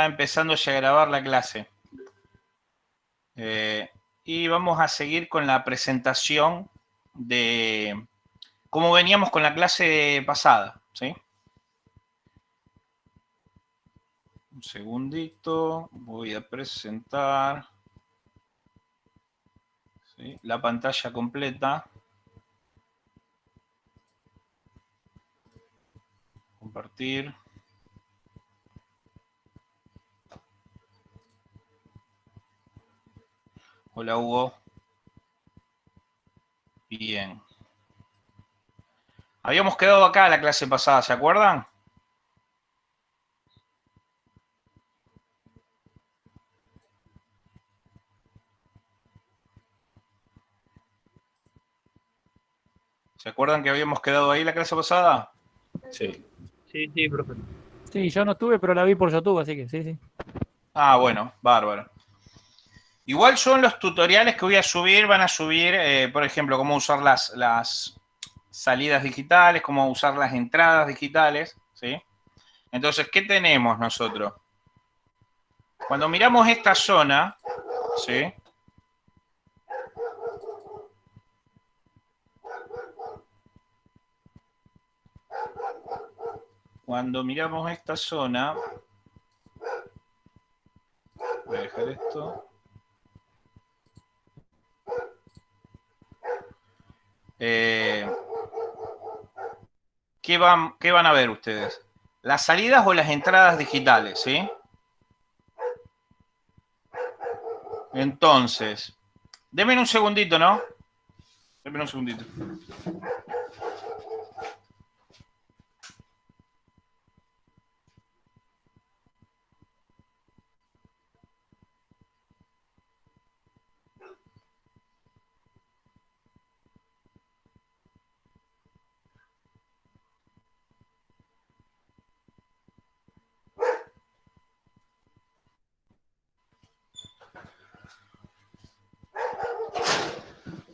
empezando ya a grabar la clase. Y vamos a seguir con la presentación de cómo veníamos con la clase pasada, ¿sí? Un segundito, voy a presentar, ¿sí?, la pantalla completa. Compartir. Hola, Hugo. Bien. Habíamos quedado acá la clase pasada, ¿se acuerdan? ¿Se acuerdan que habíamos quedado ahí la clase pasada? Sí. Sí, profe. Sí, yo no estuve, pero la vi por YouTube, así que sí. Ah, bueno, bárbaro. Igual yo en los tutoriales que voy a subir, van a subir, por ejemplo, cómo usar las salidas digitales, cómo usar las entradas digitales, ¿sí? Entonces, ¿qué tenemos nosotros? Cuando miramos esta zona, ¿sí? Cuando miramos esta zona, voy a dejar esto. ¿Qué van a ver ustedes? ¿Las salidas o las entradas digitales, sí? Entonces, denme un segundito, ¿no? Denme un segundito.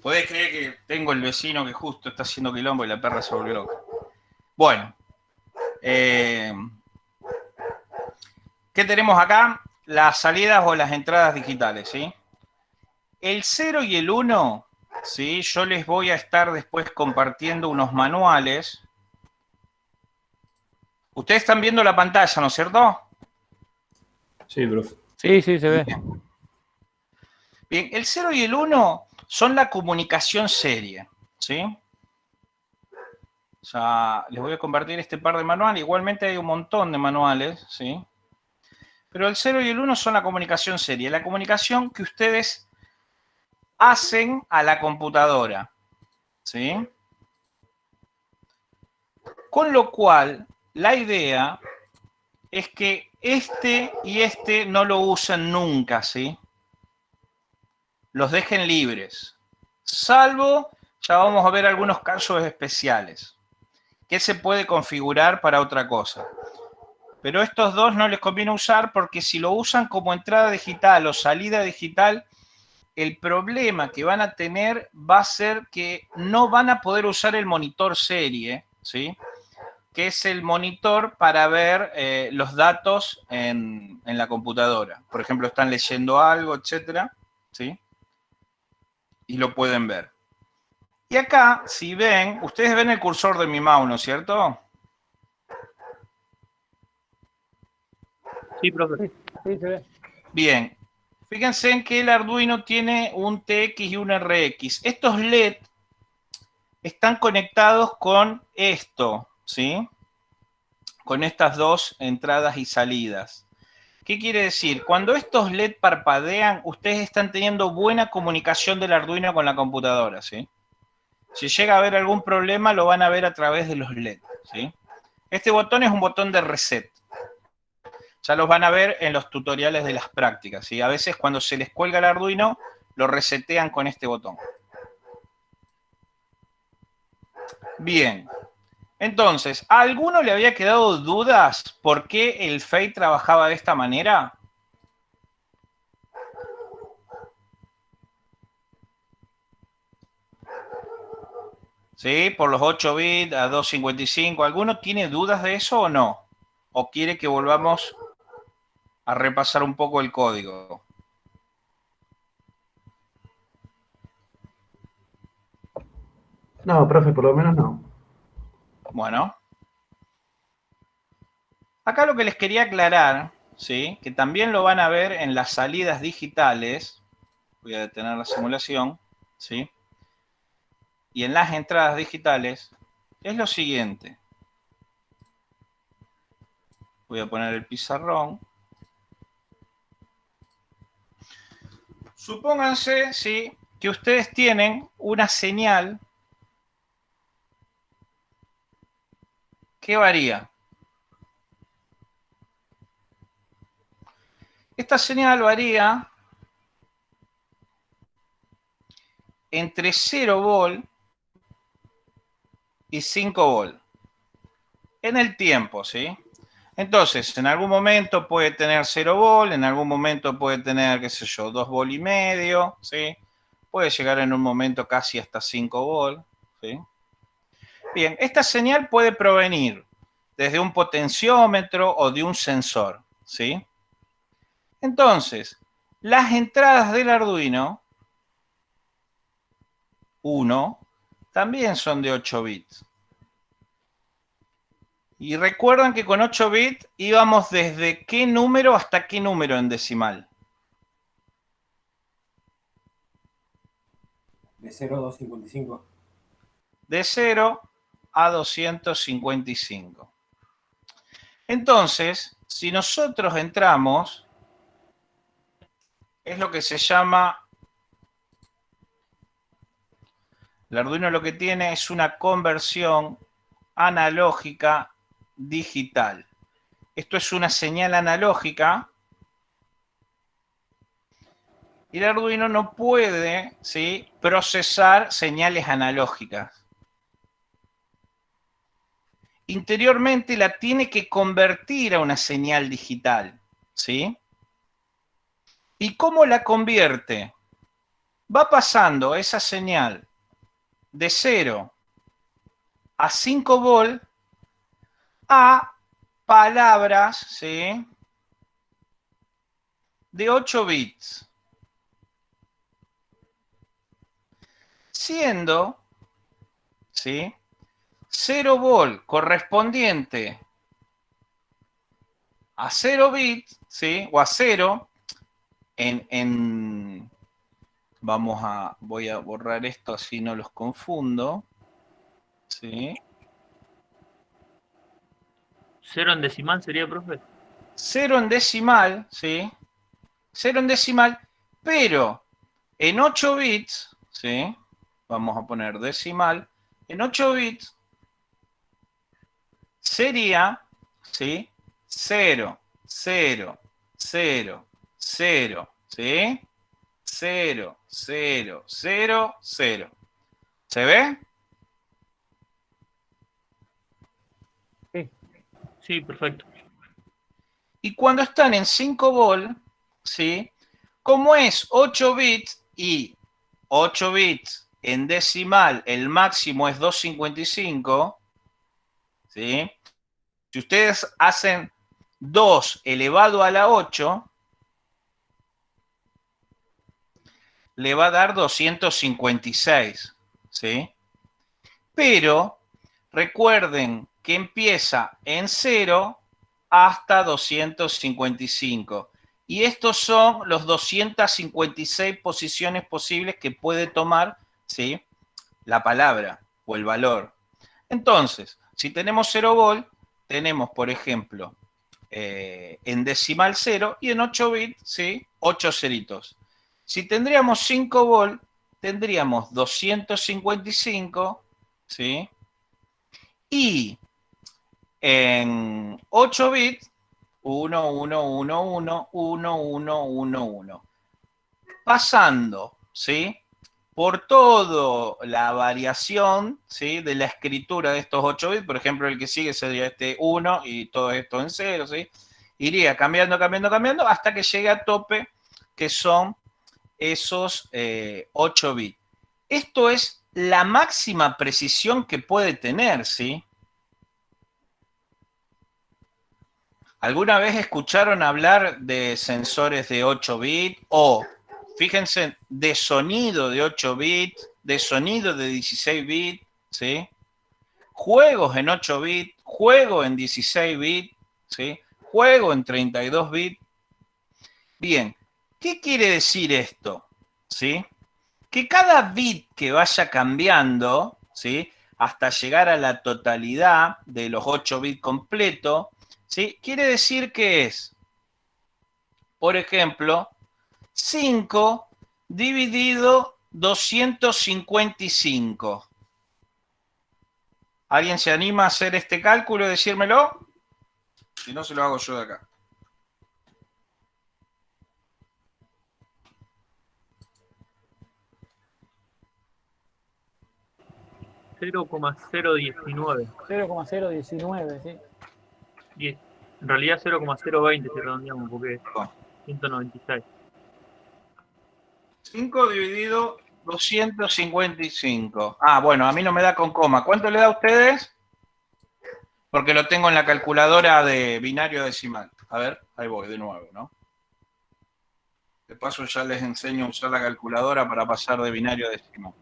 Podés creer que tengo el vecino que justo está haciendo quilombo y la perra se volvió loca. Bueno. ¿Qué tenemos acá? Las salidas o las entradas digitales, ¿sí? El 0 y el 1, ¿sí? Yo les voy a estar después compartiendo unos manuales. Ustedes están viendo la pantalla, ¿no es cierto? Sí, profe. Sí, se ve. Bien, el 0 y el 1 son la comunicación serie, ¿sí? O sea, les voy a compartir este par de manuales. Igualmente hay un montón de manuales, ¿sí? Pero el 0 y el 1 son la comunicación serie, la comunicación que ustedes hacen a la computadora, ¿sí? Con lo cual, la idea es que este y este no lo usen nunca, ¿sí? Los dejen libres, salvo, ya vamos a ver algunos casos especiales, que se puede configurar para otra cosa. Pero estos dos no les conviene usar porque si lo usan como entrada digital o salida digital, el problema que van a tener va a ser que no van a poder usar el monitor serie, ¿sí? Que es el monitor para ver los datos en la computadora. Por ejemplo, están leyendo algo, etcétera, ¿sí? Y lo pueden ver. Y acá, si ven, ustedes ven el cursor de mi mouse, ¿no es cierto? Sí, profe. Sí, se ve. Bien. Fíjense en que el Arduino tiene un TX y un RX. Estos LED están conectados con esto, ¿sí? Con estas dos entradas y salidas. ¿Qué quiere decir? Cuando estos LED parpadean, ustedes están teniendo buena comunicación del Arduino con la computadora, ¿sí? Si llega a haber algún problema, lo van a ver a través de los LED, ¿sí? Este botón es un botón de reset. Ya los van a ver en los tutoriales de las prácticas, ¿sí? A veces cuando se les cuelga el Arduino, lo resetean con este botón. Bien. Entonces, ¿a alguno le había quedado dudas por qué el FEI trabajaba de esta manera? ¿Sí? Por los 8 bits a 255. ¿Alguno tiene dudas de eso o no? ¿O quiere que volvamos? a repasar un poco el código. No, profe, por lo menos no. Bueno. Acá lo que les quería aclarar, ¿sí? Que también lo van a ver en las salidas digitales. Voy a detener la simulación, ¿sí? Y en las entradas digitales es lo siguiente. Voy a poner el pizarrón. Supónganse, ¿sí? Que ustedes tienen una señal que varía. Esta señal varía entre 0 volt y 5 volt en el tiempo, ¿sí? Entonces, en algún momento puede tener 0 volt, en algún momento puede tener, qué sé yo, 2 volt y medio, ¿sí? Puede llegar en un momento casi hasta 5 volt, ¿sí? Bien, esta señal puede provenir desde un potenciómetro o de un sensor, ¿sí? Entonces, las entradas del Arduino 1 también son de 8 bits. Y recuerdan que con 8 bits íbamos desde qué número hasta qué número en decimal. De 0 a 255. De 0 a 255. Entonces, si nosotros entramos, es lo que se llama, el Arduino lo que tiene es una conversión analógica digital. Esto es una señal analógica y el Arduino no puede, ¿sí?, procesar señales analógicas. Interiormente la tiene que convertir a una señal digital, ¿sí? ¿Y cómo la convierte? Va pasando esa señal de 0 a 5 volt a palabras, ¿sí?, de 8 bits. Siendo, ¿sí?, 0 volt correspondiente a 0 bits, ¿sí?, o a 0, voy a borrar esto así no los confundo, ¿sí? 0 en decimal sería, profe. 0 en decimal, ¿sí? 0 en decimal, pero en 8 bits, ¿sí? Vamos a poner decimal, en 8 bits sería, ¿sí?, 0, 0, 0, 0, ¿sí? 0, 0, 0, 0. ¿Se ve? Sí, perfecto. Y cuando están en 5 volt, ¿sí?, como es 8 bits y 8 bits en decimal, el máximo es 255, ¿sí? Si ustedes hacen 2 elevado a la 8, le va a dar 256, ¿sí? Pero recuerden que empieza en 0 hasta 255. Y estos son los 256 posiciones posibles que puede tomar, ¿sí?, la palabra o el valor. Entonces, si tenemos 0 volt, tenemos, por ejemplo, en decimal 0 y en 8 bits, ¿sí?, 8 ceritos. Si tendríamos 5 volt, tendríamos 255, ¿sí? Y en 8 bits, 1, 1, 1, 1, 1, 1, 1, 1. Pasando, ¿sí?, por toda la variación, ¿sí?, de la escritura de estos 8 bits, por ejemplo, el que sigue sería este 1 y todo esto en 0, ¿sí? Iría cambiando, cambiando, cambiando, hasta que llegue a tope, que son esos 8 bits. Esto es la máxima precisión que puede tener, ¿sí? ¿Alguna vez escucharon hablar de sensores de 8 bits? O, fíjense, de sonido de 8 bits, de sonido de 16 bits, ¿sí? Juegos en 8 bits, juego en 16 bits, ¿sí? Juego en 32 bits. Bien, ¿qué quiere decir esto? ¿Sí? Que cada bit que vaya cambiando, ¿sí? Hasta llegar a la totalidad de los 8 bits completos, ¿sí? Quiere decir que es, por ejemplo, 5 dividido 255. ¿Alguien se anima a hacer este cálculo y decírmelo? Si no, se lo hago yo de acá. Cero coma cero 0,019, sí. En realidad 0,020 si redondeamos porque es 196. 5 dividido 255. Ah, bueno, a mí no me da con coma. ¿Cuánto le da a ustedes? Porque lo tengo en la calculadora de binario decimal. A ver, ahí voy de nuevo, ¿no? De paso ya les enseño a usar la calculadora para pasar de binario a decimal.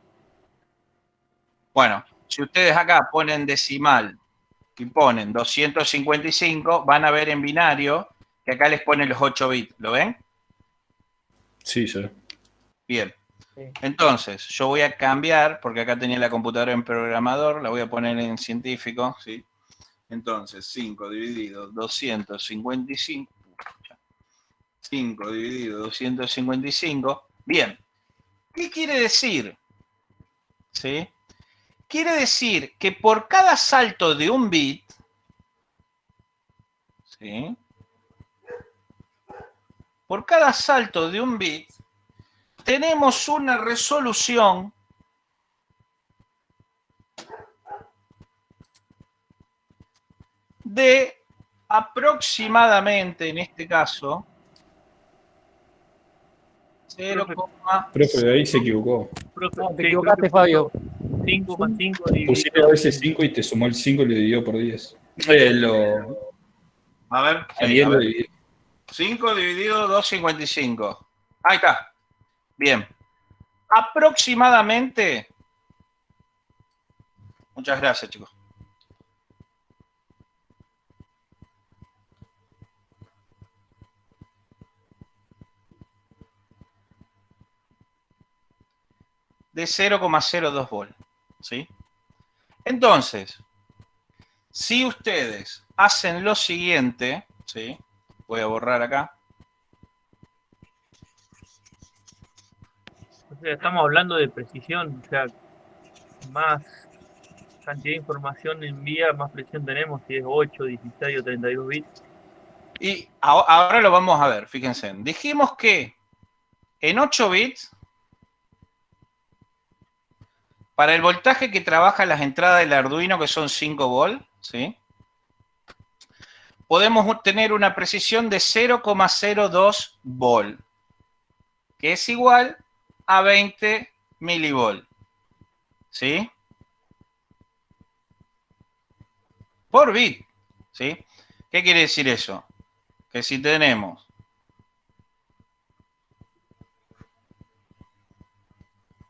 Bueno, si ustedes acá ponen decimal y ponen 255, van a ver en binario que acá les pone los 8 bits. ¿Lo ven? Sí, sí. Bien. Sí. Entonces, yo voy a cambiar, porque acá tenía la computadora en programador, la voy a poner en científico, ¿sí? Entonces, 5 dividido 255. 5 dividido 255. Bien. ¿Qué quiere decir? ¿Sí? Quiere decir que por cada salto de un bit, ¿sí? Por cada salto de un bit, tenemos una resolución de aproximadamente, en este caso, 0, Profe, de ahí se equivocó. Profe, No, te sí, equivocaste, creo que Fabio. 5,5 Pusiste a dividido. veces 5 y te sumó el 5 y lo dividió por 10. A ver, A 10 a lo ver. dividió. 5 dividido 255. Ahí está. Bien. Aproximadamente. Muchas gracias, chicos. De 0,02 volt. ¿Sí? Entonces, si ustedes hacen lo siguiente, ¿sí? Voy a borrar acá. O sea, estamos hablando de precisión, o sea, más cantidad de información envía, más precisión tenemos, si es 8, 16 o 32 bits. Y ahora lo vamos a ver, fíjense. Dijimos que en 8 bits, para el voltaje que trabaja las entradas del Arduino, que son 5 volts, ¿sí? Podemos tener una precisión de 0,02 volt, que es igual a 20 milivolt, ¿sí? Por bit, ¿sí? ¿Qué quiere decir eso? Que si tenemos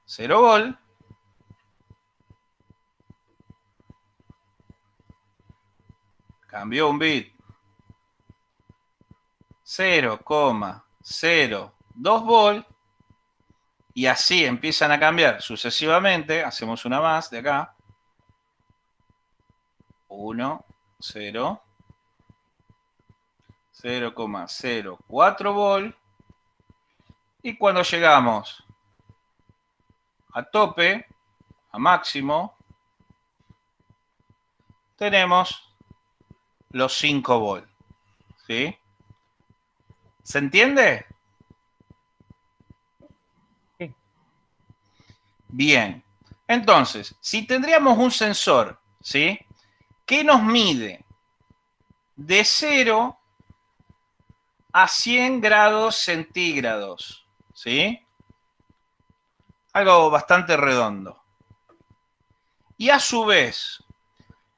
0 volt, cambió un bit, 0,02 volt, y así empiezan a cambiar sucesivamente. Hacemos una más de acá. 1, 0, 0,04 volt. Y cuando llegamos a tope, a máximo, tenemos los 5 volt. ¿Sí? ¿Se entiende? Sí. Bien. Entonces, si tendríamos un sensor, ¿sí? Que nos mide de 0 a 100 grados centígrados, ¿sí? Algo bastante redondo. Y a su vez,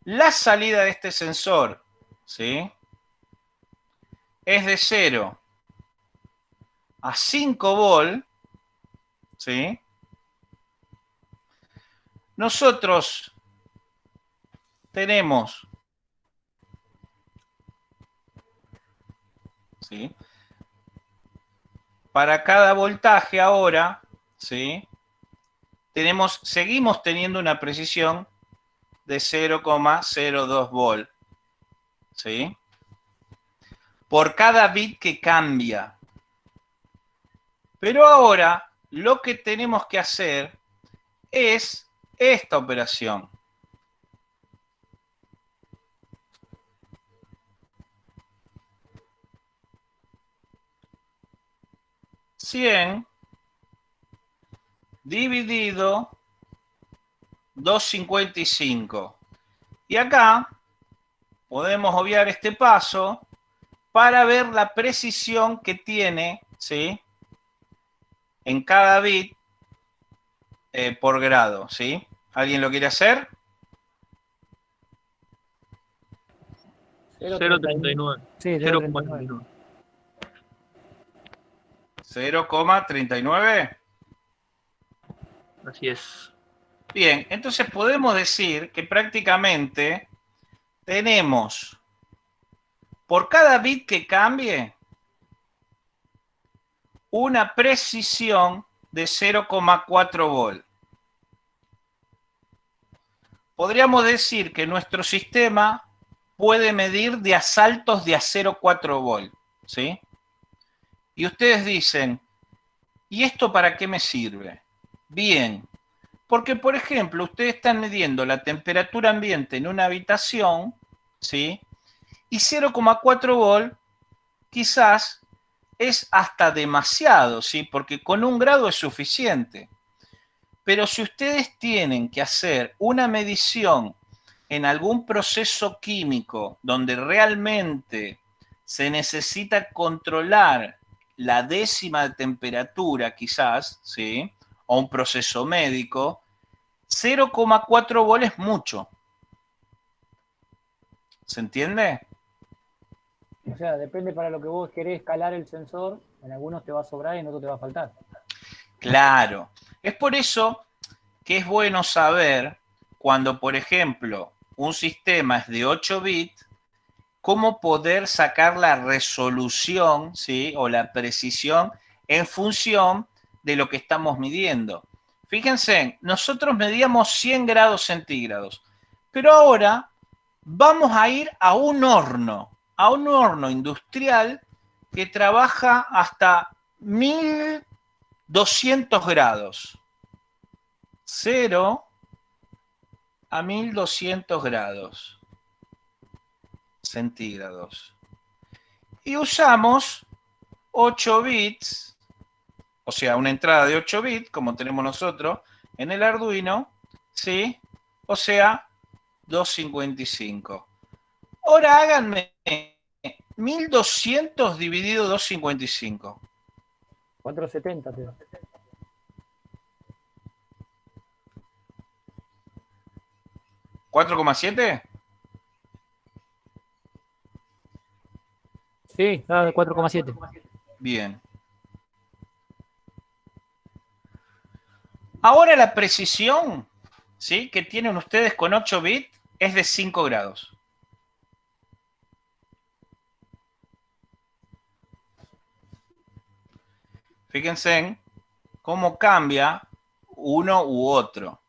la salida de este sensor, ¿sí? es de 0 a 5 volt, ¿sí? Nosotros tenemos, ¿sí?, para cada voltaje ahora, ¿sí?, seguimos teniendo una precisión de 0,02 volt, ¿sí?, por cada bit que cambia. Pero ahora lo que tenemos que hacer es esta operación. $100 dividido 255. Y acá podemos obviar este paso para ver la precisión que tiene, ¿sí?, en cada bit por grado, ¿sí? ¿Alguien lo quiere hacer? 0,39. Sí, 0,39. 0,39. Así es. Bien, entonces podemos decir que prácticamente tenemos, por cada bit que cambie, una precisión de 0,4 volt. Podríamos decir que nuestro sistema puede medir de a saltos de a 0,4 volt, ¿sí? Y ustedes dicen, ¿y esto para qué me sirve? Bien, porque por ejemplo, ustedes están midiendo la temperatura ambiente en una habitación, ¿sí? Y 0,4 volt quizás es hasta demasiado, ¿sí? Porque con 1 grado es suficiente. Pero si ustedes tienen que hacer una medición en algún proceso químico donde realmente se necesita controlar la décima de temperatura, quizás, ¿sí?, o un proceso médico, 0,4 volt es mucho. ¿Se entiende? O sea, depende para lo que vos querés escalar el sensor, en algunos te va a sobrar y en otros te va a faltar. Claro. Es por eso que es bueno saber cuando, por ejemplo, un sistema es de 8 bits, cómo poder sacar la resolución, ¿sí?, o la precisión en función de lo que estamos midiendo. Fíjense, nosotros medíamos 100 grados centígrados, pero ahora vamos a ir a un horno industrial que trabaja hasta 1200 grados. 0 a 1200 grados centígrados. Y usamos 8 bits, o sea, una entrada de 8 bits, como tenemos nosotros en el Arduino, ¿sí? O sea, 255. Ahora háganme 1200 dividido 255. 470 te da. 4,7. Sí, da 4,7. Bien. Ahora la precisión, ¿sí?, que tienen ustedes con 8 bits es de 5 grados. Fíjense en cómo cambia uno u otro.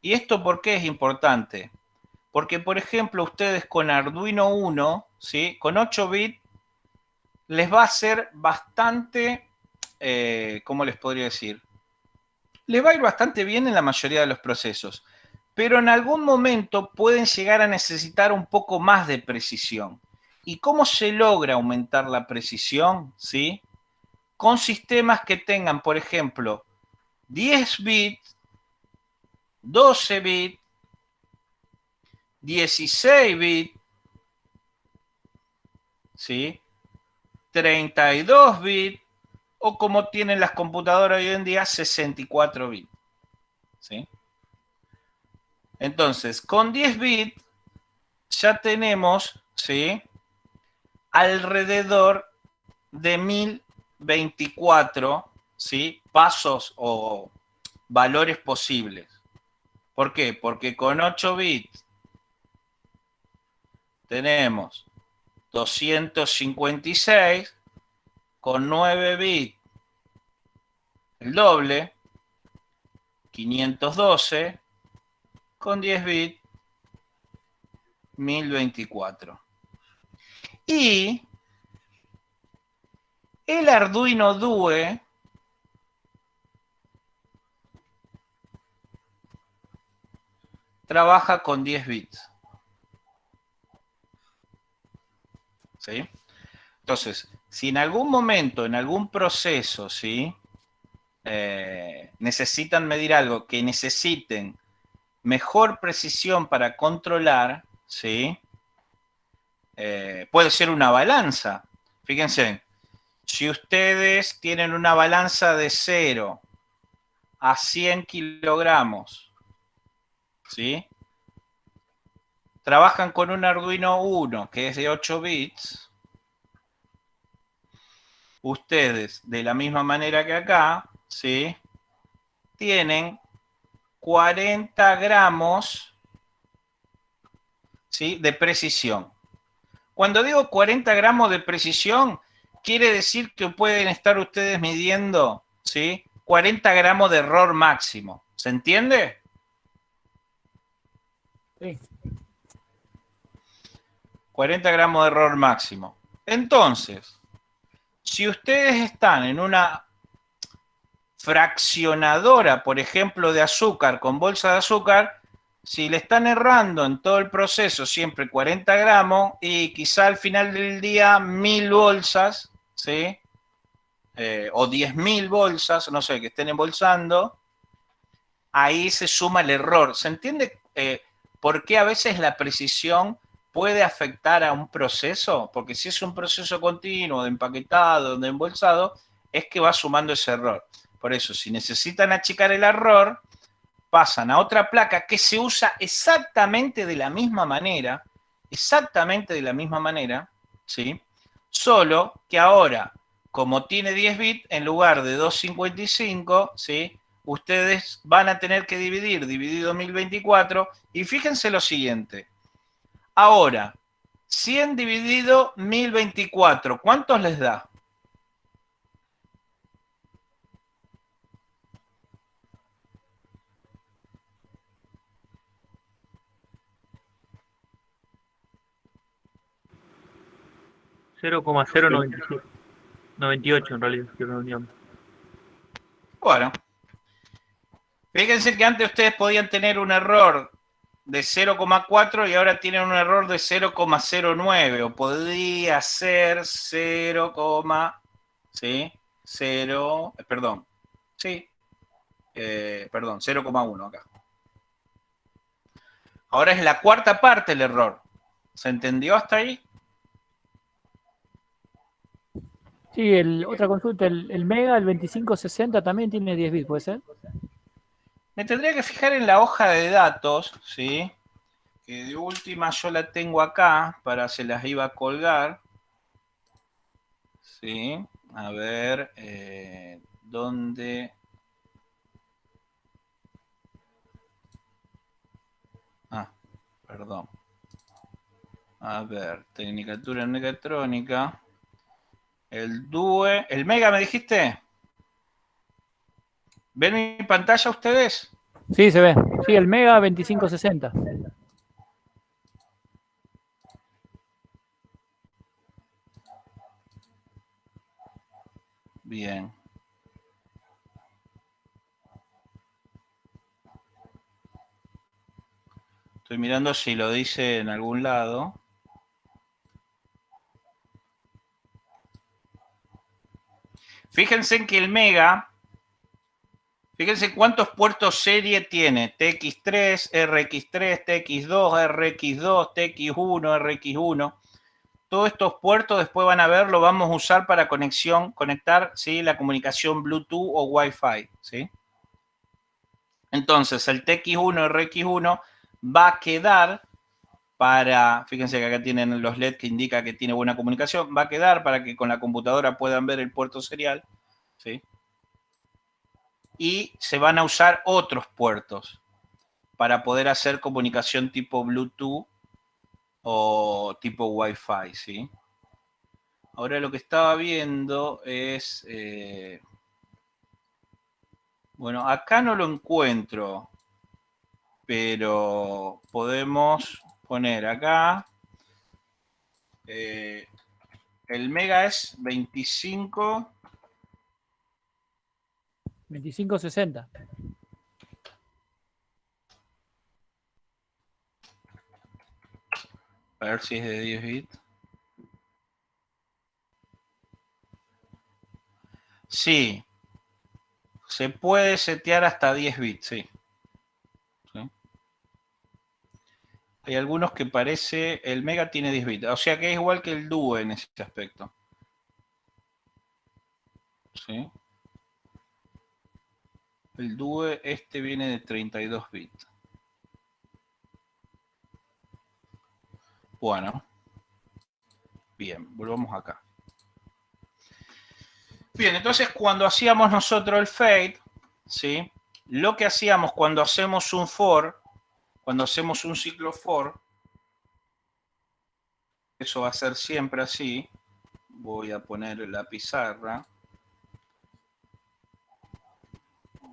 ¿Y esto por qué es importante? Porque, por ejemplo, ustedes con Arduino Uno, ¿sí?, con 8 bits, les va a ser bastante, ¿cómo les podría decir? Les va a ir bastante bien en la mayoría de los procesos, pero en algún momento pueden llegar a necesitar un poco más de precisión. ¿Y cómo se logra aumentar la precisión? ¿Sí? Con sistemas que tengan, por ejemplo, 10 bits, 12 bits, 16 bits, ¿sí?, 32 bits, o como tienen las computadoras hoy en día, 64 bits. ¿Sí? Entonces, con 10 bits ya tenemos, ¿sí?, alrededor de 1024, ¿sí? Pasos o valores posibles. ¿Por qué? Porque con 8 bits tenemos 256, con 9 bits el doble, 512, con 10 bits 1024. Y el Arduino Due trabaja con 10 bits. ¿Sí? Entonces, si en algún momento, en algún proceso, ¿sí? Necesitan medir algo que necesiten mejor precisión para controlar, ¿sí? Puede ser una balanza. Fíjense, si ustedes tienen una balanza de 0 a 100 kilogramos, ¿sí? Trabajan con un Arduino 1 que es de 8 bits. Ustedes, de la misma manera que acá, ¿sí? Tienen 40 gramos, ¿sí? De precisión. Cuando digo 40 gramos de precisión, quiere decir que pueden estar ustedes midiendo, ¿sí? 40 gramos de error máximo. ¿Se entiende? Sí. 40 gramos de error máximo. Entonces, si ustedes están en una fraccionadora, por ejemplo, de azúcar, con bolsa de azúcar, si le están errando en todo el proceso siempre 40 gramos y quizá al final del día 1000 bolsas, ¿sí? O 10.000 bolsas, no sé, que estén embolsando, ahí se suma el error. ¿Se entiende por qué a veces la precisión puede afectar a un proceso? Porque si es un proceso continuo de empaquetado, de embolsado, es que va sumando ese error. Por eso, si necesitan achicar el error, pasan a otra placa que se usa exactamente de la misma manera, ¿sí? Solo que ahora, como tiene 10 bits, en lugar de 255, ¿sí? Ustedes van a tener que dividido 1024, y fíjense lo siguiente. Ahora, 100 dividido 1024, ¿cuántos les da? .09798 en realidad, si reunión. Bueno, fíjense que antes ustedes podían tener un error de 0,4 y ahora tienen un error de 0,09, o podría ser 0, ¿sí? 0, perdón, sí, perdón, 0,1 acá. Ahora es la cuarta parte el error. ¿Se entendió hasta ahí? Sí, otra consulta, el Mega, el 2560 también tiene 10 bits, ¿puede ser? Me tendría que fijar en la hoja de datos, ¿sí? Que de última yo la tengo acá, se las iba a colgar. ¿Sí? A ver, ¿dónde? Ah, perdón. A ver, Tecnicatura en Mecatrónica. El Due. ¿El Mega me dijiste? ¿Ven mi pantalla ustedes? Sí, se ve. Sí, el Mega 2560. Bien. Estoy mirando si lo dice en algún lado. Fíjense que el Mega, fíjense cuántos puertos serie tiene. TX3, RX3, TX2, RX2, TX1, RX1. Todos estos puertos después van a ver, lo vamos a usar para conectar, ¿sí? La comunicación Bluetooth o Wi-Fi, ¿sí? Entonces, el TX1, RX1 va a quedar para, fíjense que acá tienen los LED que indica que tiene buena comunicación, va a quedar para que con la computadora puedan ver el puerto serial, ¿sí? Y se van a usar otros puertos para poder hacer comunicación tipo Bluetooth o tipo Wi-Fi, ¿sí? Ahora lo que estaba viendo es, bueno, acá no lo encuentro, pero podemos poner acá, el mega es 25. 2560. A ver si es de 10 bits. Sí, se puede setear hasta 10 bits, sí. ¿Sí? Hay algunos que parece, el Mega tiene 10 bits, o sea que es igual que el Duo en ese aspecto. ¿Sí? El Duo este viene de 32 bits. Bueno. Bien, volvamos acá. Bien, entonces cuando hacíamos nosotros el fade, ¿sí? Lo que hacíamos cuando hacemos un for, cuando hacemos un ciclo for, eso va a ser siempre así. Voy a poner la pizarra.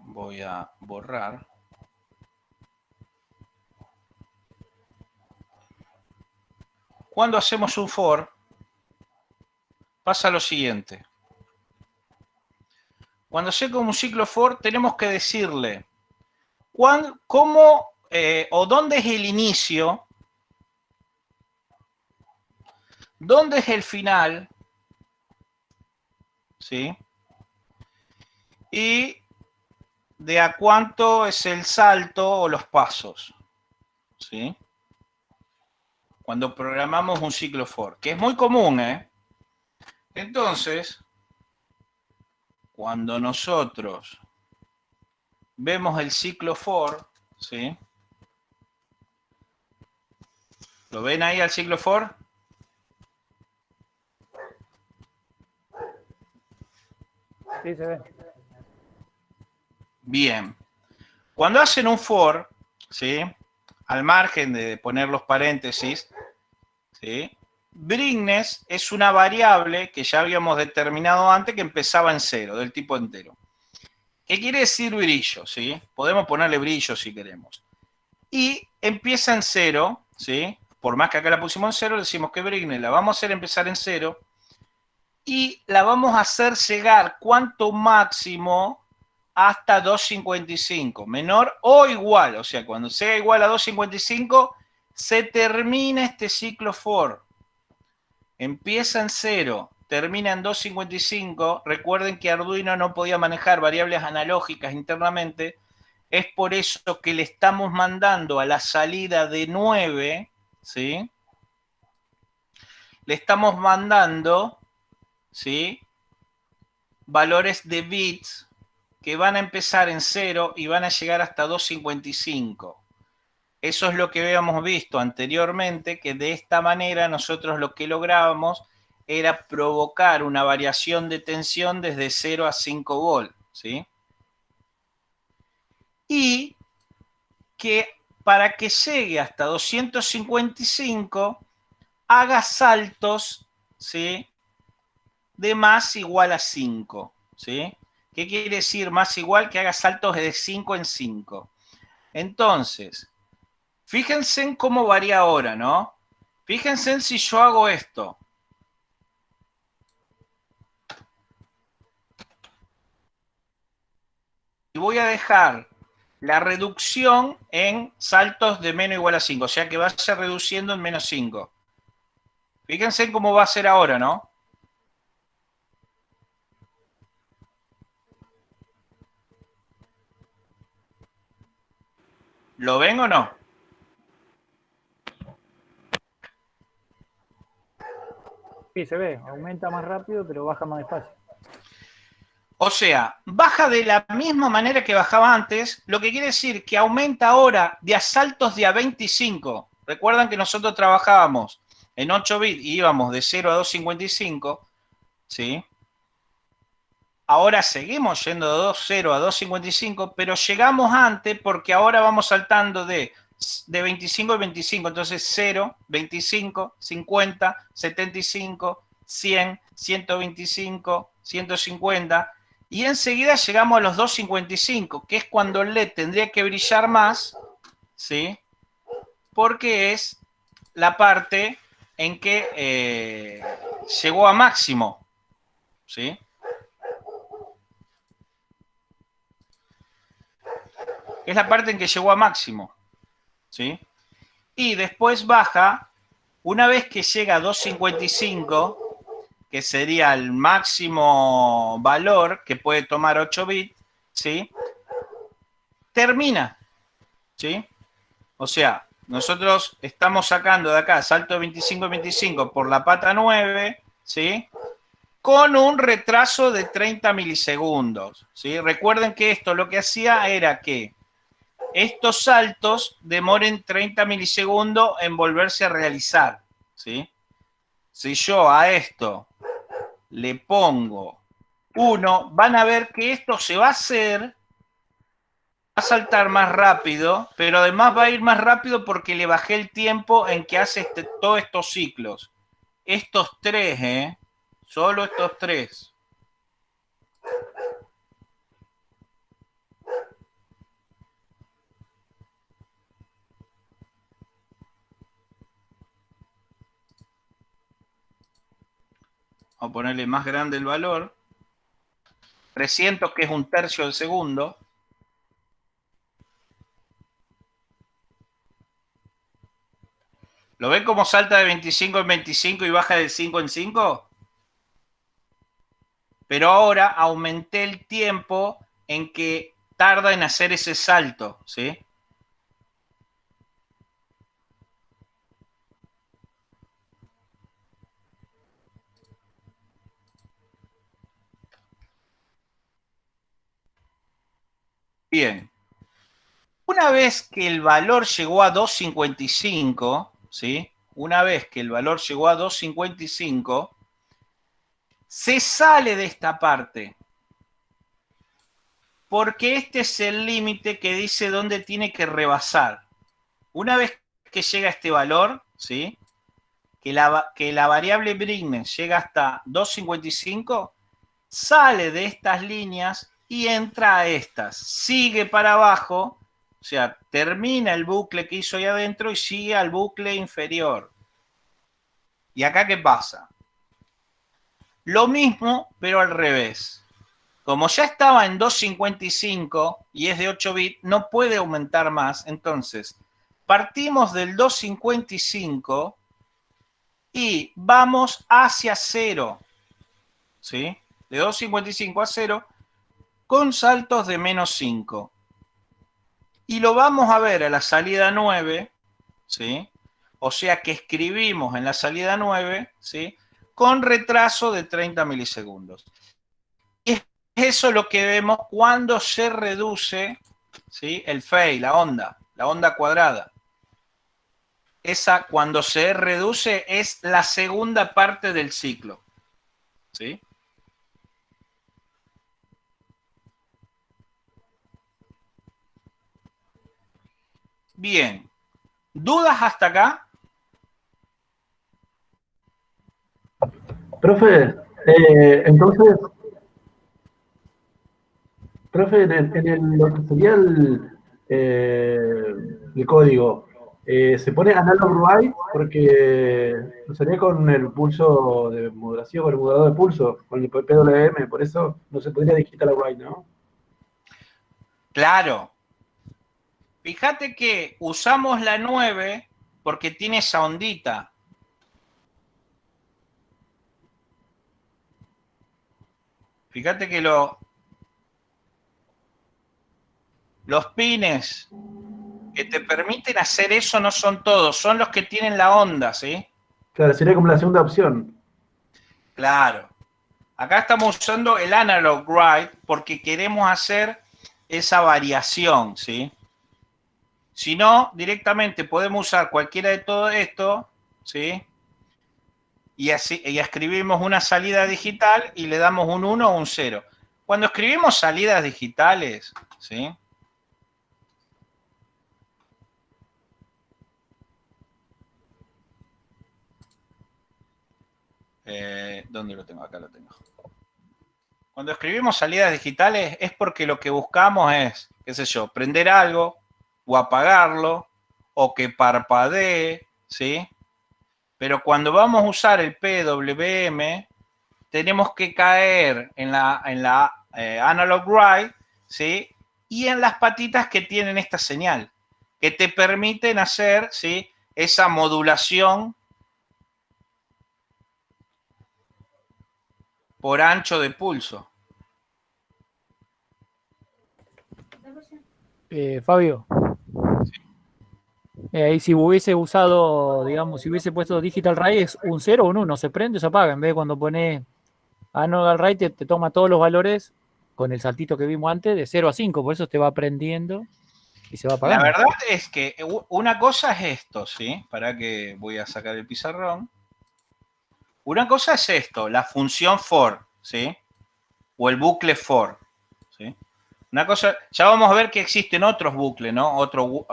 Voy a borrar. Cuando hacemos un for, pasa lo siguiente. Cuando se como un ciclo for, tenemos que decirle cómo o dónde es el inicio, dónde es el final, ¿sí? Y de a cuánto es el salto o los pasos, ¿sí? Cuando programamos un ciclo for, que es muy común, ¿eh? Entonces, cuando nosotros vemos el ciclo for, ¿sí? ¿Lo ven ahí al ciclo for? Sí, se ve. Bien. Cuando hacen un for, ¿sí? Al margen de poner los paréntesis, ¿sí? Brightness es una variable que ya habíamos determinado antes que empezaba en 0, del tipo entero. ¿Qué quiere decir brillo? ¿Sí? Podemos ponerle brillo si queremos. Y empieza en 0, ¿sí? Por más que acá la pusimos en 0, decimos que Brightness la vamos a hacer empezar en 0 y la vamos a hacer llegar cuanto máximo hasta 255, menor o igual. O sea, cuando sea igual a 255, se termina este ciclo for. Empieza en 0, termina en 255. Recuerden que Arduino no podía manejar variables analógicas internamente. Es por eso que le estamos mandando a la salida de 9, ¿sí? Le estamos mandando, ¿sí? Valores de bits que van a empezar en 0 y van a llegar hasta 255. Eso es lo que habíamos visto anteriormente, que de esta manera nosotros lo que lográbamos era provocar una variación de tensión desde 0 a 5 volt, ¿sí? Y que para que llegue hasta 255 haga saltos, ¿sí? De más igual a 5, ¿sí? ¿Qué quiere decir más igual? Que haga saltos de 5 en 5. Entonces, fíjense en cómo varía ahora, ¿no? Fíjense en si yo hago esto. Y voy a dejar la reducción en saltos de menos igual a 5. O sea que vaya reduciendo en menos 5. Fíjense en cómo va a ser ahora, ¿no? ¿Lo ven o no? Sí, se ve. Aumenta más rápido, pero baja más despacio. O sea, baja de la misma manera que bajaba antes, lo que quiere decir que aumenta ahora de a saltos de a 25. Recuerdan que nosotros trabajábamos en 8 bits y íbamos de 0 a 255, ¿sí? Ahora seguimos yendo de 2.0 a 2.55, pero llegamos antes porque ahora vamos saltando de 25 y 25. Entonces 0, 25, 50, 75, 100, 125, 150. Y enseguida llegamos a los 2.55, que es cuando el LED tendría que brillar más, ¿sí? Porque es la parte en que llegó a máximo, ¿sí? Es la parte en que llegó a máximo, ¿sí? Y después baja, una vez que llega a 2.55, que sería el máximo valor que puede tomar 8 bits, ¿sí? Termina, ¿sí? O sea, nosotros estamos sacando de acá salto de 25 a 25 por la pata 9, ¿sí? Con un retraso de 30 milisegundos, ¿sí? Recuerden que esto lo que hacía era que estos saltos demoren 30 milisegundos en volverse a realizar, ¿sí? Si yo a esto le pongo 1, van a ver que esto se va a hacer, va a saltar más rápido, pero además va a ir más rápido porque le bajé el tiempo en que hace todos estos ciclos. Estos 3, solo estos 3. Vamos a ponerle más grande el valor. 300, que es 1/3 del segundo. ¿Lo ven cómo salta de 25 en 25 y baja de 5 en 5? Pero ahora aumenté el tiempo en que tarda en hacer ese salto, ¿sí? Bien. Una vez que el valor llegó a 2.55, ¿sí? Una vez que el valor llegó a 2.55, se sale de esta parte. Porque este es el límite que dice dónde tiene que rebasar. Una vez que llega a este valor, ¿sí? Que la variable brightness llega hasta 2.55, sale de estas líneas y entra a estas. Sigue para abajo, o sea, termina el bucle que hizo ahí adentro y sigue al bucle inferior. ¿Y acá qué pasa? Lo mismo, pero al revés. Como ya estaba en 2.55 y es de 8 bits, no puede aumentar más. Entonces, partimos del 2.55 y vamos hacia 0. ¿Sí? De 2.55 a 0 con saltos de menos 5. Y lo vamos a ver a la salida 9, ¿sí? O sea que escribimos en la salida 9, ¿sí? Con retraso de 30 milisegundos. Y es eso lo que vemos cuando se reduce, ¿sí? El phase, la onda cuadrada. Esa, cuando se reduce, es la segunda parte del ciclo, ¿sí? Bien. ¿Dudas hasta acá? Profe, entonces, profe, lo que sería el código, se pone analog write porque sería con el pulso de modulación, con el moderador de pulso, con el PWM, por eso no se podría digital write, ¿no? Claro. Fíjate que usamos la 9 porque tiene esa ondita. Fíjate que los pines que te permiten hacer eso no son todos, son los que tienen la onda, ¿sí? Claro, sería como la segunda opción. Claro. Acá estamos usando el analog write porque queremos hacer esa variación, ¿sí? Si no, directamente podemos usar cualquiera de todo esto, ¿sí? Y escribimos una salida digital y le damos un 1 o un 0. Cuando escribimos salidas digitales, ¿sí? ¿Dónde lo tengo? Acá lo tengo. Cuando escribimos salidas digitales es porque lo que buscamos es, qué sé yo, prender algo o apagarlo o que parpadee, ¿sí? Pero cuando vamos a usar el PWM, tenemos que caer en la analog write, ¿sí? Y en las patitas que tienen esta señal, que te permiten hacer, ¿sí? Esa modulación por ancho de pulso. Fabio, ahí si hubiese usado, digamos, si hubiese puesto Digital Ray es un 0 o un 1, se prende o se apaga. En vez de cuando pones Analog Ray te toma todos los valores con el saltito que vimos antes de 0 a 5, por eso te va prendiendo y se va La apagando. verdad es que una cosa es esto, ¿sí? Para que voy a sacar el pizarrón. Una cosa es esto, la función for, ¿sí? O el bucle for, ¿sí? Una cosa, ya vamos a ver que existen otros bucles, ¿no?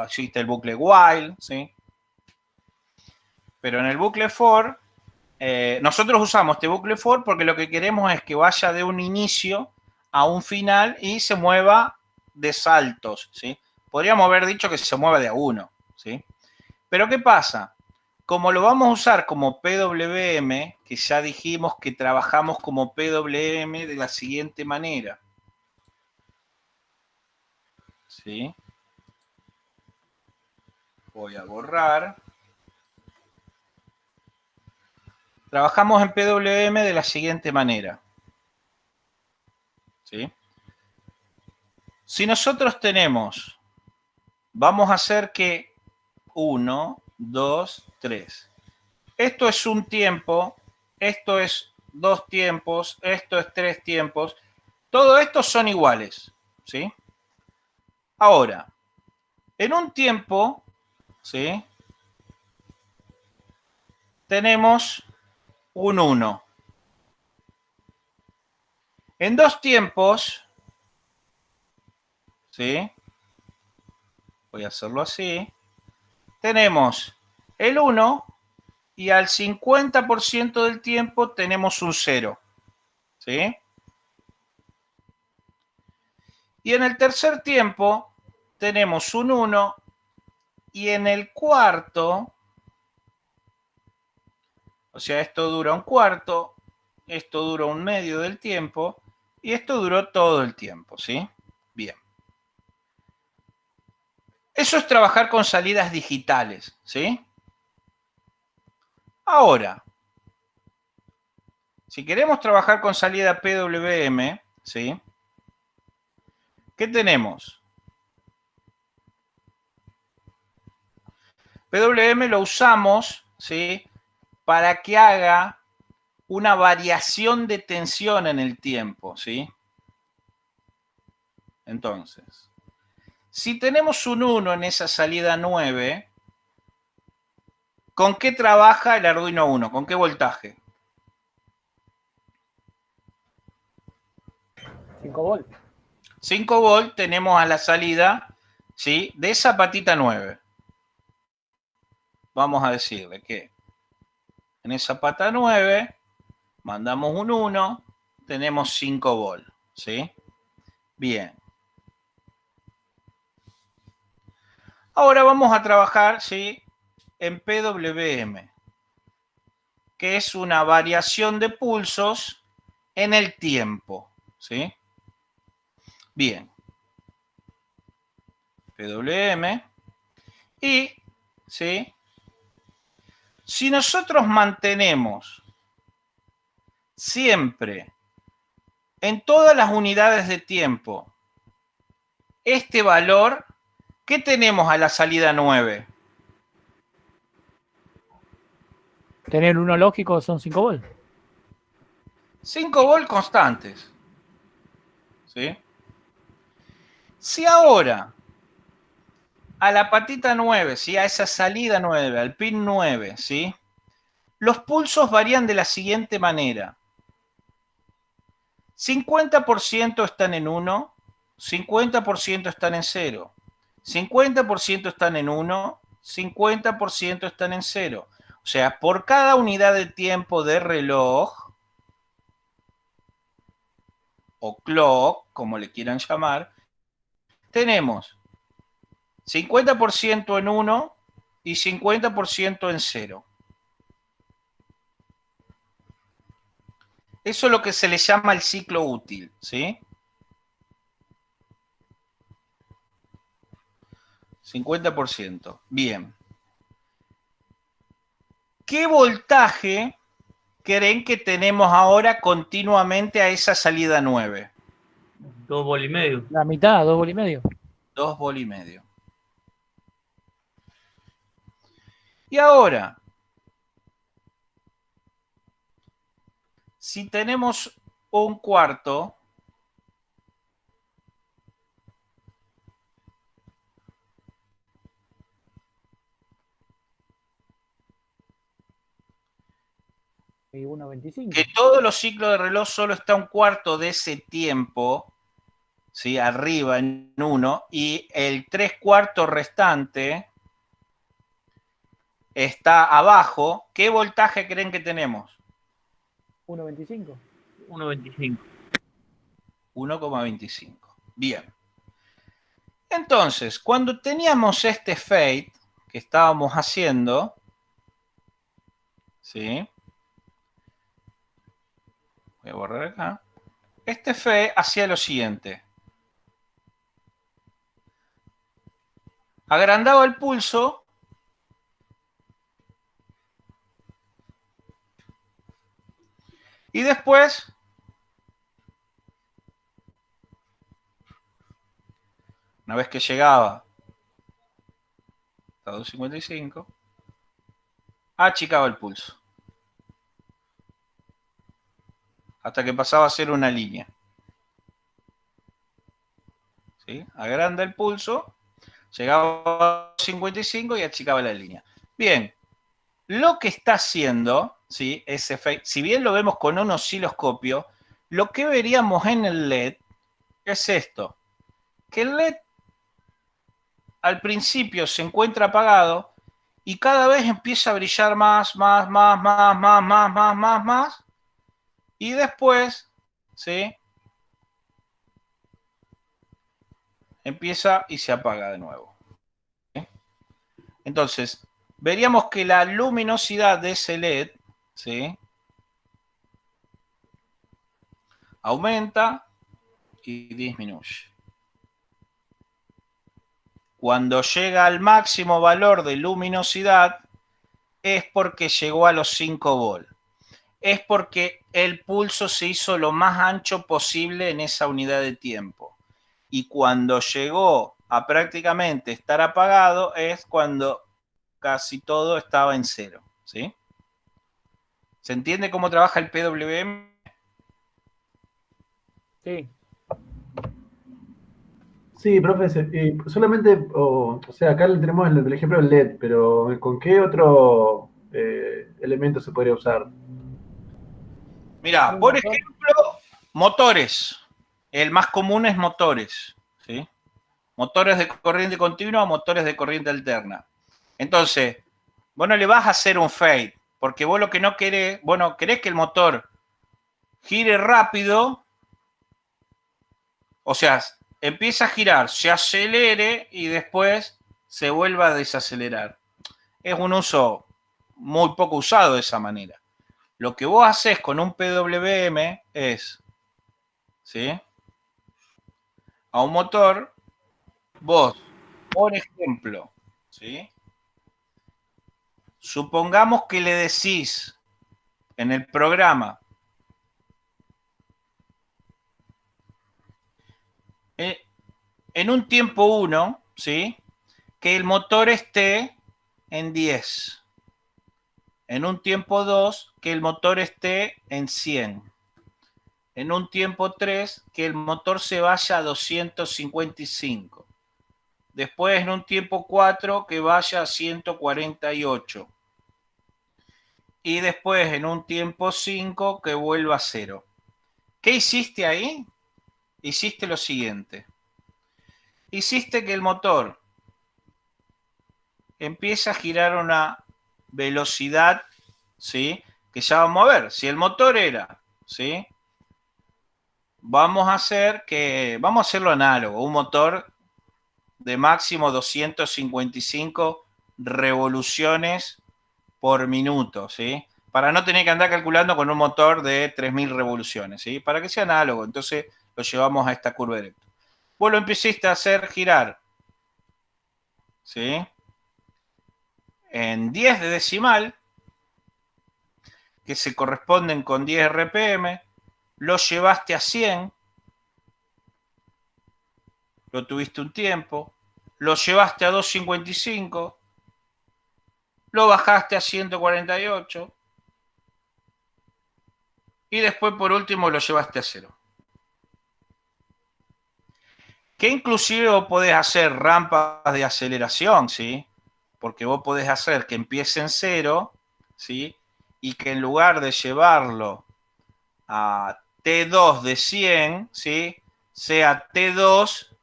Existe el bucle while, ¿sí? Pero en el bucle for, nosotros usamos este bucle for porque lo que queremos es que vaya de un inicio a un final y se mueva de saltos, ¿sí? Podríamos haber dicho que se mueva de a uno, ¿sí? Pero ¿qué pasa? Como lo vamos a usar como PWM, que ya dijimos que trabajamos como PWM de la siguiente manera, ¿sí? Voy a borrar. Trabajamos en PWM de la siguiente manera, ¿sí? Si nosotros tenemos, vamos a hacer que 1, 2, 3. Esto es un tiempo, esto es 2 tiempos, esto es 3 tiempos. Todos estos son iguales, ¿sí? Ahora, en un tiempo, ¿sí? Tenemos un 1. En 2 tiempos, ¿sí? Voy a hacerlo así. Tenemos el 1 y al 50% del tiempo tenemos un 0, ¿sí? Y en el tercer tiempo tenemos un 1 y en el cuarto, o sea, esto dura un cuarto, esto dura un medio del tiempo y esto duró todo el tiempo, ¿sí? Bien. Eso es trabajar con salidas digitales, ¿sí? Ahora, si queremos trabajar con salida PWM, ¿sí? ¿Qué tenemos? PWM lo usamos, ¿sí? Para que haga una variación de tensión en el tiempo, ¿sí? Entonces, si tenemos un 1 en esa salida 9, ¿con qué trabaja el Arduino 1? ¿Con qué voltaje? 5 volts. 5 volt tenemos a la salida, ¿sí? De esa patita 9. Vamos a decirle que en esa pata 9 mandamos un 1, tenemos 5 volt, ¿sí? Bien. Ahora vamos a trabajar, ¿sí? En PWM, que es una variación de pulsos en el tiempo, ¿sí? Bien. PWM. Y, ¿sí? Si nosotros mantenemos siempre en todas las unidades de tiempo este valor, ¿qué tenemos a la salida 9? Tener uno lógico son 5 volts. 5 volt constantes, ¿sí? Si ahora a la patita 9, ¿sí? A esa salida 9, al pin 9, ¿sí? Los pulsos varían de la siguiente manera. 50% están en 1, 50% están en 0, 50% están en 1, 50% están en 0. O sea, por cada unidad de tiempo de reloj, o clock, como le quieran llamar, tenemos 50% en 1 y 50% en 0. Eso es lo que se le llama el ciclo útil, ¿sí? 50%. Bien. ¿Qué voltaje creen que tenemos ahora continuamente a esa salida 9? 2 volt y medio. La mitad, 2 volt y medio. 2 volt y medio. Y ahora, si tenemos un cuarto, Y 1.25. que todos los ciclos de reloj solo está un cuarto de ese tiempo, ¿sí? Arriba en 1, y el 3/4 restante está abajo, ¿qué voltaje creen que tenemos? 1.25. 1.25. 1,25. Bien. Entonces, cuando teníamos este fade que estábamos haciendo, ¿sí? Voy a borrar acá. Este fade hacía lo siguiente. Agrandaba el pulso. Y después una vez que llegaba a 2.55, achicaba el pulso. Hasta que pasaba a ser una línea. ¿Sí? Agranda el pulso, llegaba a 2.55 y achicaba la línea. Bien, lo que está haciendo, ¿sí? Ese efecto, si bien lo vemos con un osciloscopio, lo que veríamos en el LED es esto. Que el LED al principio se encuentra apagado y cada vez empieza a brillar más, y después, ¿sí? Empieza y se apaga de nuevo. ¿Sí? Entonces, veríamos que la luminosidad de ese LED, ¿sí? Aumenta y disminuye. Cuando llega al máximo valor de luminosidad es porque llegó a los 5 volt. Es porque el pulso se hizo lo más ancho posible en esa unidad de tiempo. Y cuando llegó a prácticamente estar apagado es cuando casi todo estaba en 0. ¿Sí? ¿Se entiende cómo trabaja el PWM? Sí. Sí, profe, solamente, o sea, acá tenemos el ejemplo del LED, pero ¿con qué otro elemento se podría usar? Mira, por ejemplo, motores. El más común es motores. ¿Sí? Motores de corriente continua o motores de corriente alterna. Entonces, vos no le vas a hacer un fade, porque vos lo que no querés, bueno, querés que el motor gire rápido, o sea, empieza a girar, se acelere y después se vuelva a desacelerar. Es un uso muy poco usado de esa manera. Lo que vos haces con un PWM es, ¿sí? A un motor, vos, por ejemplo, ¿sí? Supongamos que le decís en el programa, en un tiempo 1, ¿sí? Que el motor esté en 10. En un tiempo 2, que el motor esté en 100. En un tiempo 3, que el motor se vaya a 255. después en un tiempo 4 que vaya a 148 y después en un tiempo 5 que vuelva a 0. ¿Qué hiciste ahí? Hiciste lo siguiente. Hiciste que el motor empiece a girar a una velocidad, ¿sí? Que ya vamos a ver. Si el motor era, ¿sí? Vamos a hacerlo análogo, un motor de máximo 255 revoluciones por minuto, ¿sí? Para no tener que andar calculando con un motor de 3000 revoluciones, ¿sí? Para que sea análogo, entonces lo llevamos a esta curva directa. Vos lo empezaste a hacer girar, ¿sí? En 10 de decimal, que se corresponden con 10 RPM, lo llevaste a 100, lo tuviste un tiempo, lo llevaste a 255, lo bajaste a 148 y después por último lo llevaste a 0. Que inclusive vos podés hacer rampas de aceleración, ¿sí? Porque vos podés hacer que empiece en 0, ¿sí? Y que en lugar de llevarlo a T2 de 100, ¿sí? Sea T2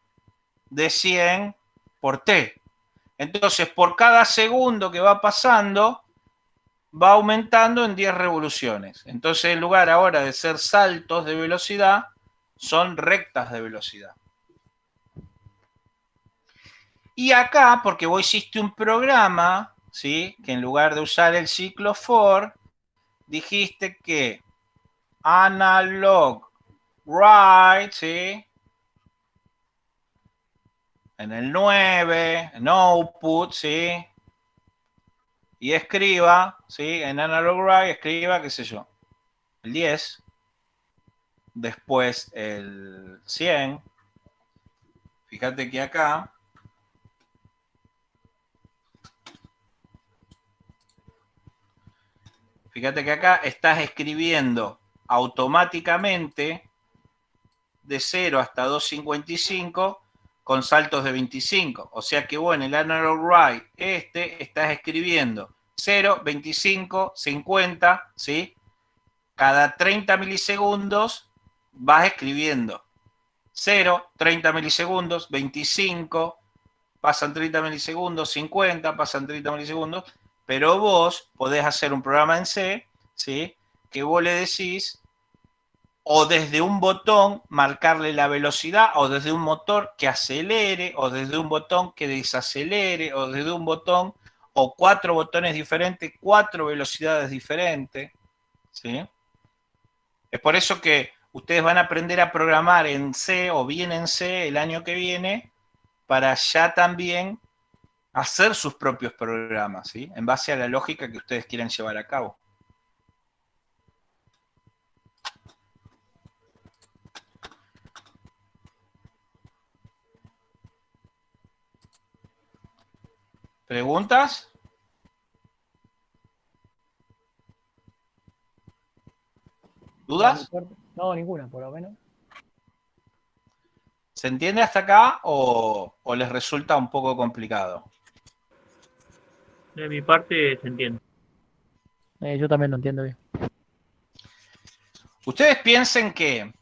de 100 por T. Entonces, por cada segundo que va pasando, va aumentando en 10 revoluciones. Entonces, en lugar ahora de ser saltos de velocidad, son rectas de velocidad. Y acá, porque vos hiciste un programa, ¿sí? Que en lugar de usar el ciclo for, dijiste que analog write, ¿sí? En el 9, en output, ¿sí? Y escriba, ¿sí? En analog write, escriba, qué sé yo, el 10, después el 100. Fíjate que acá estás escribiendo automáticamente de 0 hasta 255 con saltos de 25. O sea que vos en el analog write estás escribiendo 0, 25, 50, ¿sí? Cada 30 milisegundos vas escribiendo 0, 30 milisegundos, 25, pasan 30 milisegundos, 50, pasan 30 milisegundos, pero vos podés hacer un programa en C, ¿sí? Que vos le decís, o desde un botón marcarle la velocidad, o desde un motor que acelere, o desde un botón que desacelere, o desde un botón, o 4 botones diferentes, 4 velocidades diferentes, ¿sí? Es por eso que ustedes van a aprender a programar en C o bien en C el año que viene, para ya también hacer sus propios programas, ¿sí? En base a la lógica que ustedes quieran llevar a cabo. ¿Preguntas? ¿Dudas? No, ninguna, por lo menos. ¿Se entiende hasta acá o les resulta un poco complicado? De mi parte se entiende. Yo también lo entiendo bien. Ustedes piensen que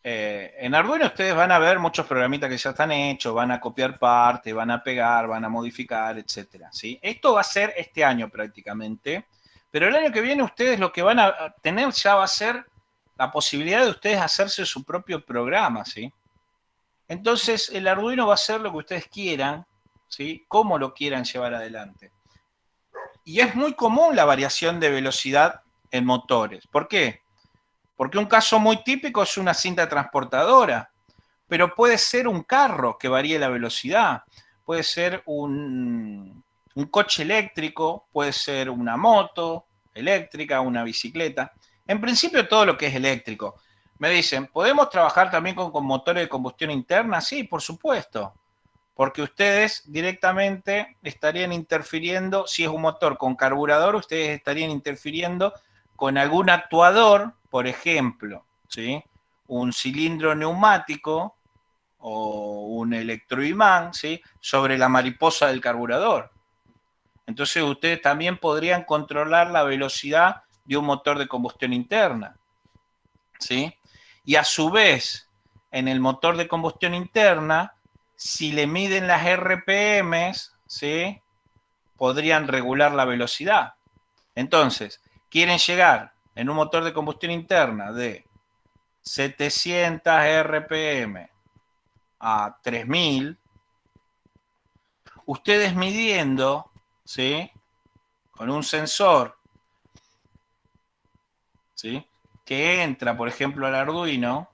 en Arduino ustedes van a ver muchos programitas que ya están hechos, van a copiar partes, van a pegar, van a modificar, etcétera, ¿sí? Esto va a ser este año prácticamente, pero el año que viene ustedes lo que van a tener ya va a ser la posibilidad de ustedes hacerse su propio programa, ¿sí? Entonces el Arduino va a ser lo que ustedes quieran, ¿sí? Cómo lo quieran llevar adelante. Y es muy común la variación de velocidad en motores. ¿Por qué? Porque un caso muy típico es una cinta transportadora, pero puede ser un carro que varíe la velocidad, puede ser un coche eléctrico, puede ser una moto eléctrica, una bicicleta. En principio todo lo que es eléctrico. Me dicen, ¿podemos trabajar también con motores de combustión interna? Sí, por supuesto, porque ustedes directamente estarían interfiriendo, si es un motor con carburador, ustedes estarían interfiriendo con algún actuador, por ejemplo, ¿sí? Un cilindro neumático o un electroimán, ¿sí?, sobre la mariposa del carburador. Entonces ustedes también podrían controlar la velocidad de un motor de combustión interna, ¿sí? Y a su vez, en el motor de combustión interna, si le miden las RPMs, ¿sí?, podrían regular la velocidad. Entonces, quieren llegar en un motor de combustión interna de 700 RPM a 3000, ustedes midiendo, ¿sí?, con un sensor, ¿sí?, que entra, por ejemplo, al Arduino,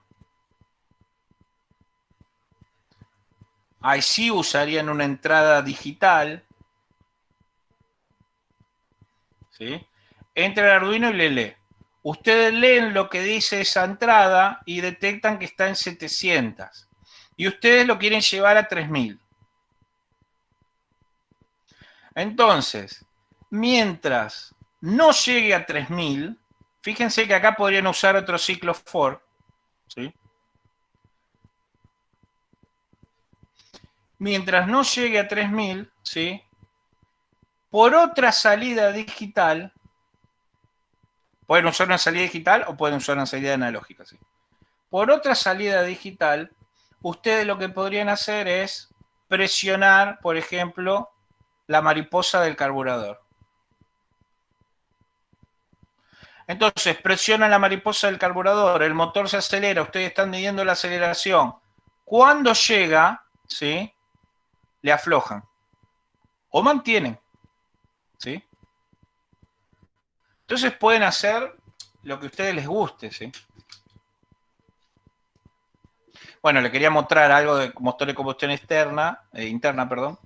ahí sí usarían una entrada digital, ¿sí? Entra el Arduino y le lee. Ustedes leen lo que dice esa entrada y detectan que está en 700. Y ustedes lo quieren llevar a 3000. Entonces, mientras no llegue a 3000, fíjense que acá podrían usar otro ciclo for, ¿sí? Mientras no llegue a 3000, ¿sí?, por otra salida digital, pueden usar una salida digital o pueden usar una salida analógica, ¿sí?, por otra salida digital, ustedes lo que podrían hacer es presionar, por ejemplo, la mariposa del carburador. Entonces, presionan la mariposa del carburador, el motor se acelera, ustedes están midiendo la aceleración. Cuando llega, ¿sí?, le aflojan o mantienen, ¿sí? Entonces pueden hacer lo que a ustedes les guste, ¿sí? Bueno, le quería mostrar algo de motor de combustión interna, perdón,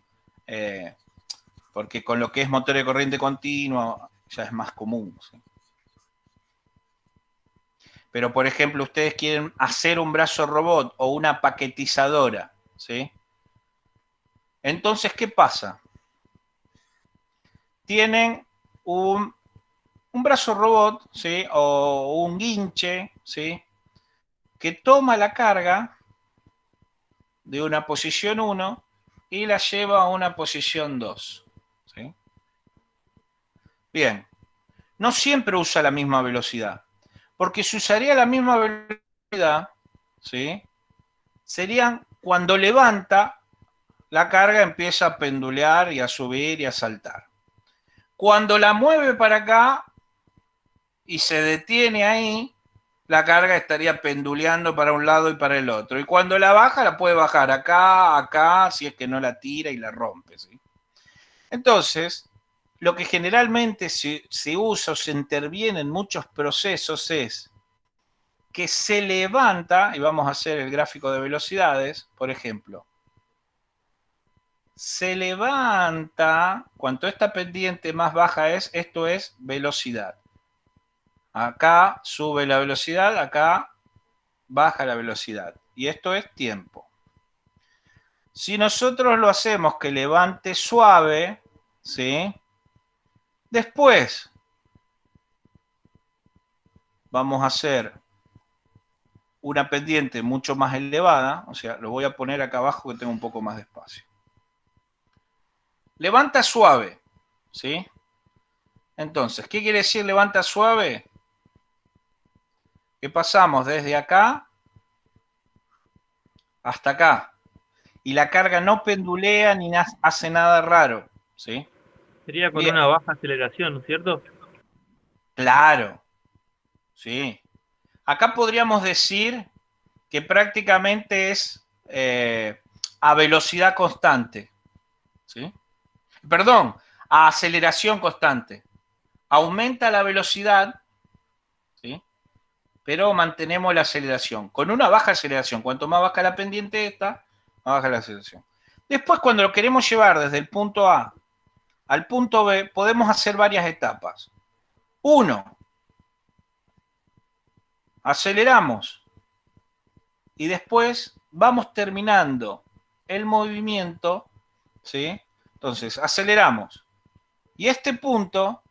porque con lo que es motor de corriente continua ya es más común, ¿sí? Pero, por ejemplo, ustedes quieren hacer un brazo robot o una paquetizadora, ¿sí? Entonces, ¿qué pasa? Tienen un brazo robot, ¿sí?, o un guinche, ¿sí?, que toma la carga de una posición 1 y la lleva a una posición 2, ¿sí? Bien, no siempre usa la misma velocidad, porque si usaría la misma velocidad, ¿sí?, serían cuando levanta, la carga empieza a pendulear y a subir y a saltar. Cuando la mueve para acá y se detiene ahí, la carga estaría penduleando para un lado y para el otro. Y cuando la baja, la puede bajar acá, acá, si es que no la tira y la rompe, ¿sí? Entonces, lo que generalmente se usa o se interviene en muchos procesos es que se levanta, y vamos a hacer el gráfico de velocidades, por ejemplo, se levanta, cuanto esta pendiente más baja es, esto es velocidad. Acá sube la velocidad, acá baja la velocidad. Y esto es tiempo. Si nosotros lo hacemos que levante suave, ¿sí?, después vamos a hacer una pendiente mucho más elevada, o sea, lo voy a poner acá abajo que tengo un poco más de espacio. Levanta suave, ¿sí? Entonces, ¿qué quiere decir levanta suave? Que pasamos desde acá hasta acá. Y la carga no pendulea ni hace nada raro, ¿sí? Sería con Bien. una baja aceleración, ¿no es cierto? Claro, sí. Acá podríamos decir que prácticamente es a velocidad constante, ¿sí? Perdón, a aceleración constante. Aumenta la velocidad, ¿sí?, pero mantenemos la aceleración. Con una baja aceleración. Cuanto más baja la pendiente esta, más baja la aceleración. Después, cuando lo queremos llevar desde el punto A al punto B, podemos hacer varias etapas. 1. Aceleramos. Y después vamos terminando el movimiento, ¿sí? Entonces, aceleramos. Y este punto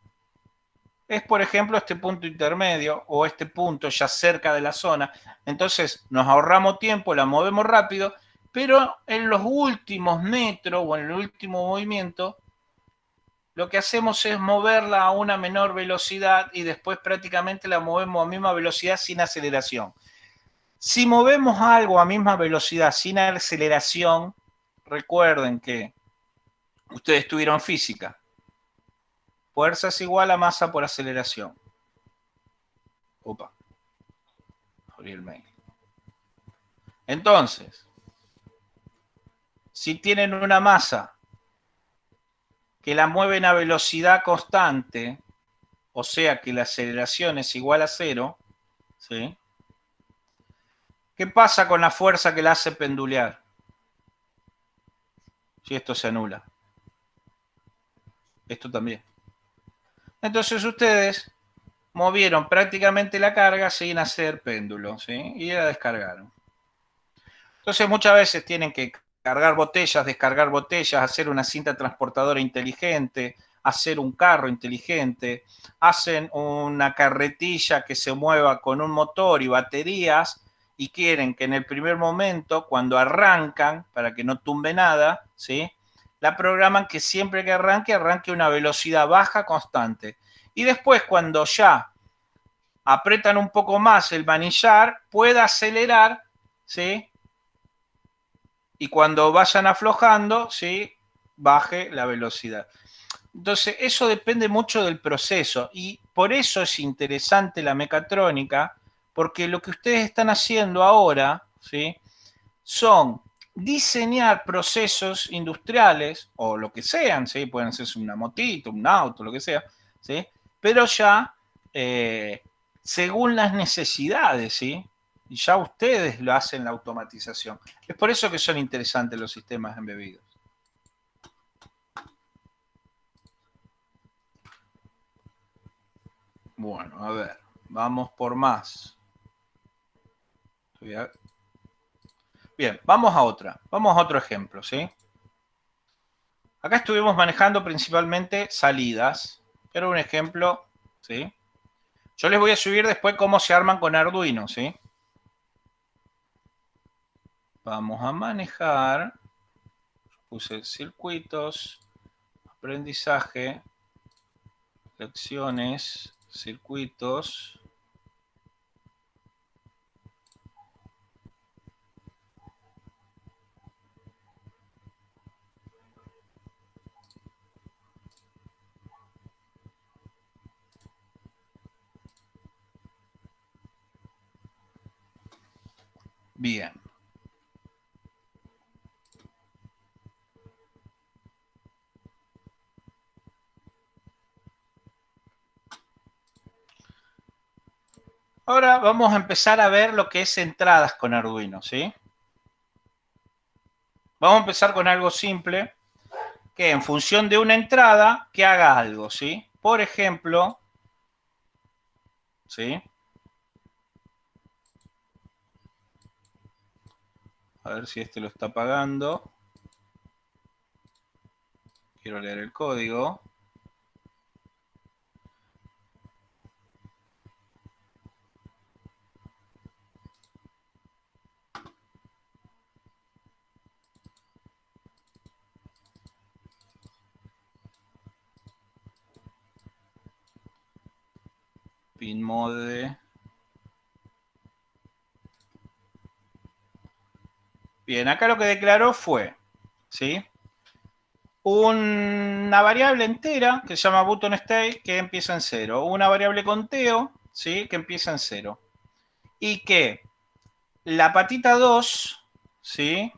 es, por ejemplo, este punto intermedio o este punto ya cerca de la zona. Entonces, nos ahorramos tiempo, la movemos rápido, Pero en los últimos metros o en el último movimiento, lo que hacemos es moverla a una menor velocidad y después prácticamente la movemos a misma velocidad sin aceleración. Si movemos algo a misma velocidad sin aceleración, recuerden que ustedes tuvieron física. Fuerza es igual a masa por aceleración. Opa. Abrí el mail. Entonces, si tienen una masa que la mueven a velocidad constante, o sea que la aceleración es igual a 0, ¿sí? ¿Qué pasa con la fuerza que la hace pendulear? Si esto se anula. Esto también. Entonces ustedes movieron prácticamente la carga sin hacer péndulo, ¿sí? Y la descargaron. Entonces muchas veces tienen que cargar botellas, descargar botellas, hacer una cinta transportadora inteligente, hacer un carro inteligente, hacen una carretilla que se mueva con un motor y baterías y quieren que en el primer momento, cuando arrancan, para que no tumbe nada, ¿sí? La programan que siempre que arranque a una velocidad baja constante. Y después, cuando ya apretan un poco más el manillar, pueda acelerar, ¿sí? Y cuando vayan aflojando, ¿sí? Baje la velocidad. Entonces, eso depende mucho del proceso. Y por eso es interesante la mecatrónica, porque lo que ustedes están haciendo ahora, ¿sí? Son diseñar procesos industriales, o lo que sean, ¿sí? Pueden hacerse una motito, un auto, lo que sea, ¿sí? Pero ya según las necesidades, ¿sí? Y ya ustedes lo hacen la automatización. Es por eso que son interesantes los sistemas embebidos. Bueno, a ver, vamos por más. Bien, vamos a otra. Vamos a otro ejemplo, ¿sí? Acá estuvimos manejando principalmente salidas. Era un ejemplo, ¿sí? Yo les voy a subir después cómo se arman con Arduino, ¿sí? Vamos a manejar. Puse circuitos, aprendizaje, lecciones, circuitos. Bien. Ahora vamos a empezar a ver lo que es entradas con Arduino, ¿sí? Vamos a empezar con algo simple, que en función de una entrada, que haga algo, ¿sí? Por ejemplo, ¿sí? A ver si este lo está pagando. Quiero leer el código. Pinmode. Bien, acá lo que declaró fue, ¿sí? Una variable entera que se llama button state que empieza en 0. Una variable conteo, ¿sí? Que empieza en 0. Y que la patita 2, ¿sí?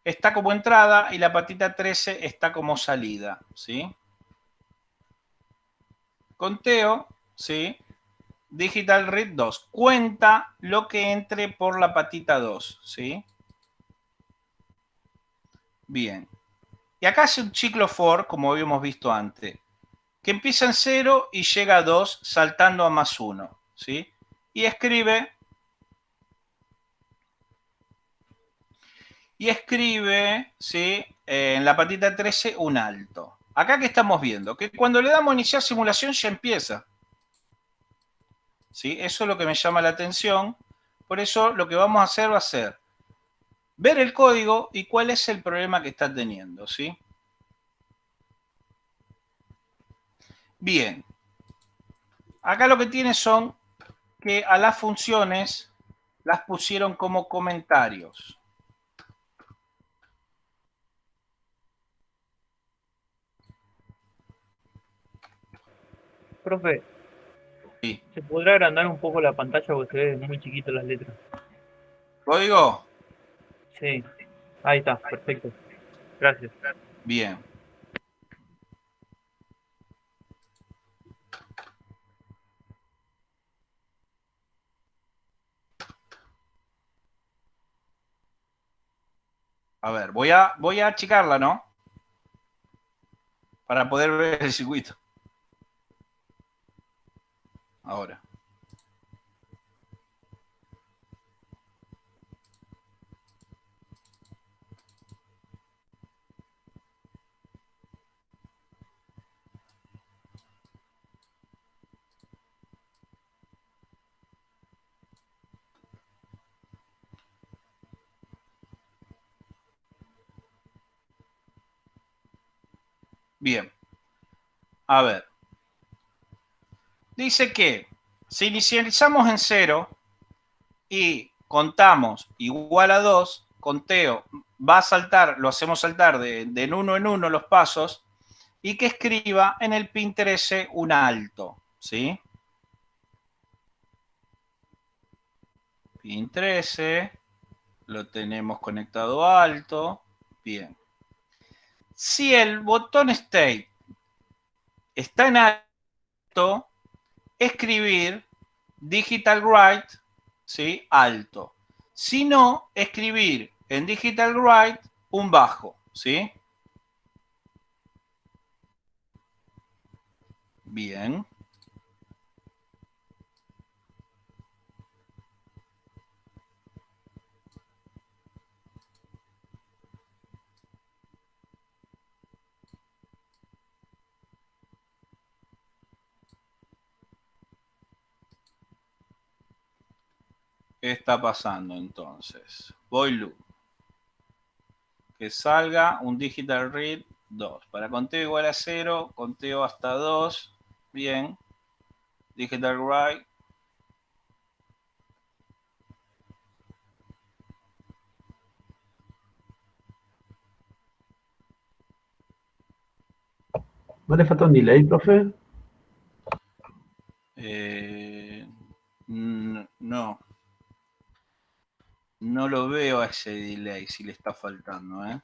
Está como entrada y la patita 13 está como salida, ¿sí? Conteo, ¿sí? Digital read 2. Cuenta lo que entre por la patita 2, ¿sí? Bien. Y acá hace un ciclo for, como habíamos visto antes, que empieza en 0 y llega a 2 saltando a más 1, ¿sí? Y escribe, ¿sí? En la patita 13 un alto. Acá que estamos viendo, que cuando le damos a iniciar simulación ya empieza. ¿Sí? Eso es lo que me llama la atención. Por eso lo que vamos a hacer va a ser ver el código y cuál es el problema que está teniendo, ¿sí? Bien. Acá lo que tiene son que a las funciones las pusieron como comentarios. Profe, Sí. ¿se podrá agrandar un poco la pantalla porque se ven muy chiquitas las letras? ¿Código? Sí, ahí está, perfecto. Gracias. Bien. A ver, voy a achicarla, ¿no? Para poder ver el circuito. Ahora. Bien. A ver. Dice que si inicializamos en 0 y contamos igual a 2, conteo va a saltar, lo hacemos saltar de en uno en uno los pasos y que escriba en el pin 13 un alto, ¿sí? Pin 13, lo tenemos conectado alto, bien. Si el botón State está en alto, escribir Digital Write, ¿sí? Alto. Si no, escribir en Digital Write un bajo, ¿sí? Bien. ¿Qué está pasando entonces? Void loop. Que salga un digital read 2. Para conteo igual a 0, conteo hasta 2. Bien. Digital write. ¿No le falta un delay, profe? No. No lo veo a ese delay si le está faltando, ¿eh?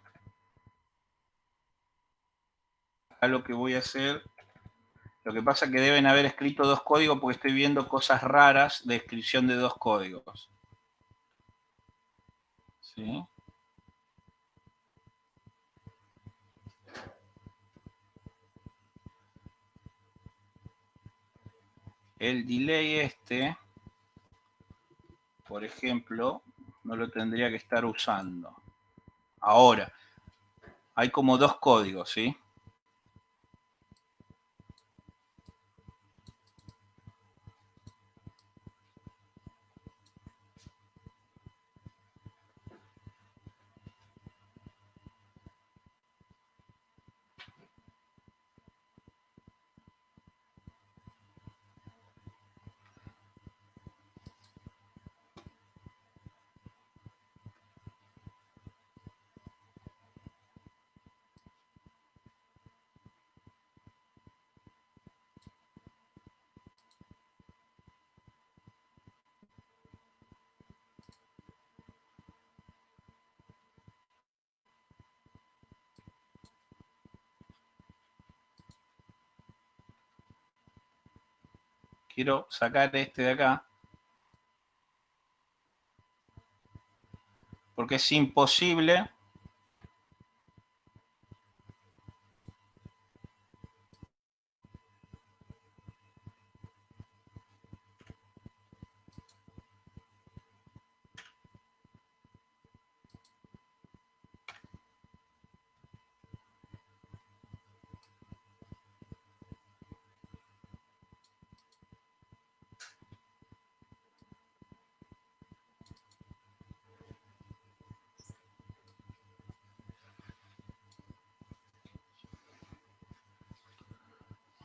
Acá lo que voy a hacer, lo que pasa es que deben haber escrito dos códigos porque estoy viendo cosas raras de escripción de dos códigos. ¿Sí? El delay este, por ejemplo, no lo tendría que estar usando. Ahora, hay como dos códigos, ¿sí? Quiero sacar este de acá porque es imposible.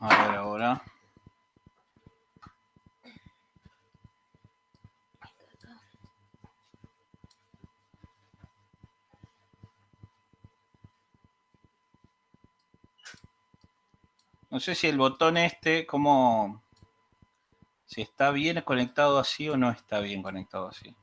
A ver ahora. No sé si el botón este, como si está bien conectado así o no está bien conectado así.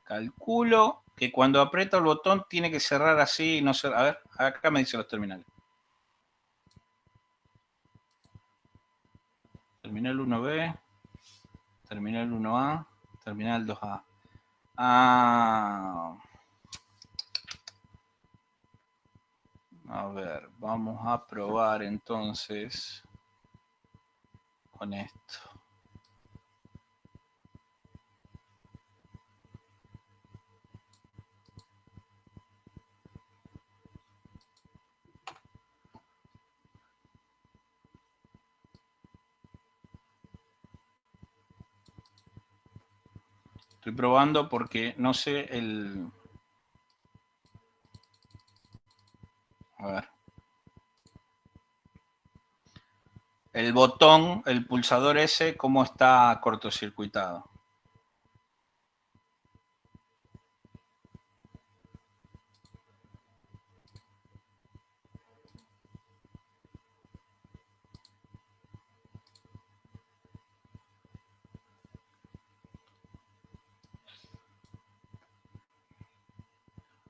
Calculo que cuando aprieto el botón tiene que cerrar así y no cerrar. A ver, acá me dicen los terminales. Terminal 1B, terminal 1A, terminal 2A. Ah, a ver, vamos a probar entonces con esto. Estoy probando porque no sé el... A ver. El botón, el pulsador ese, cómo está cortocircuitado.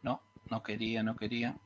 No, no quería, no quería.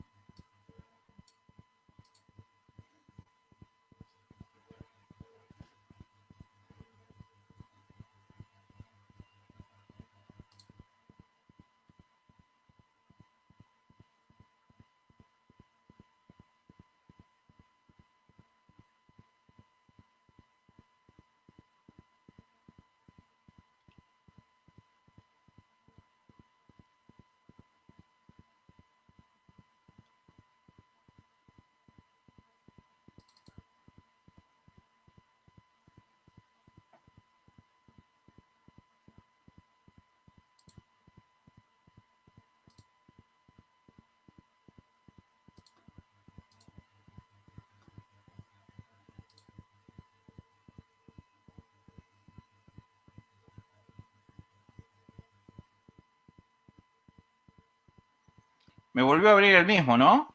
Me volvió a abrir el mismo, ¿no?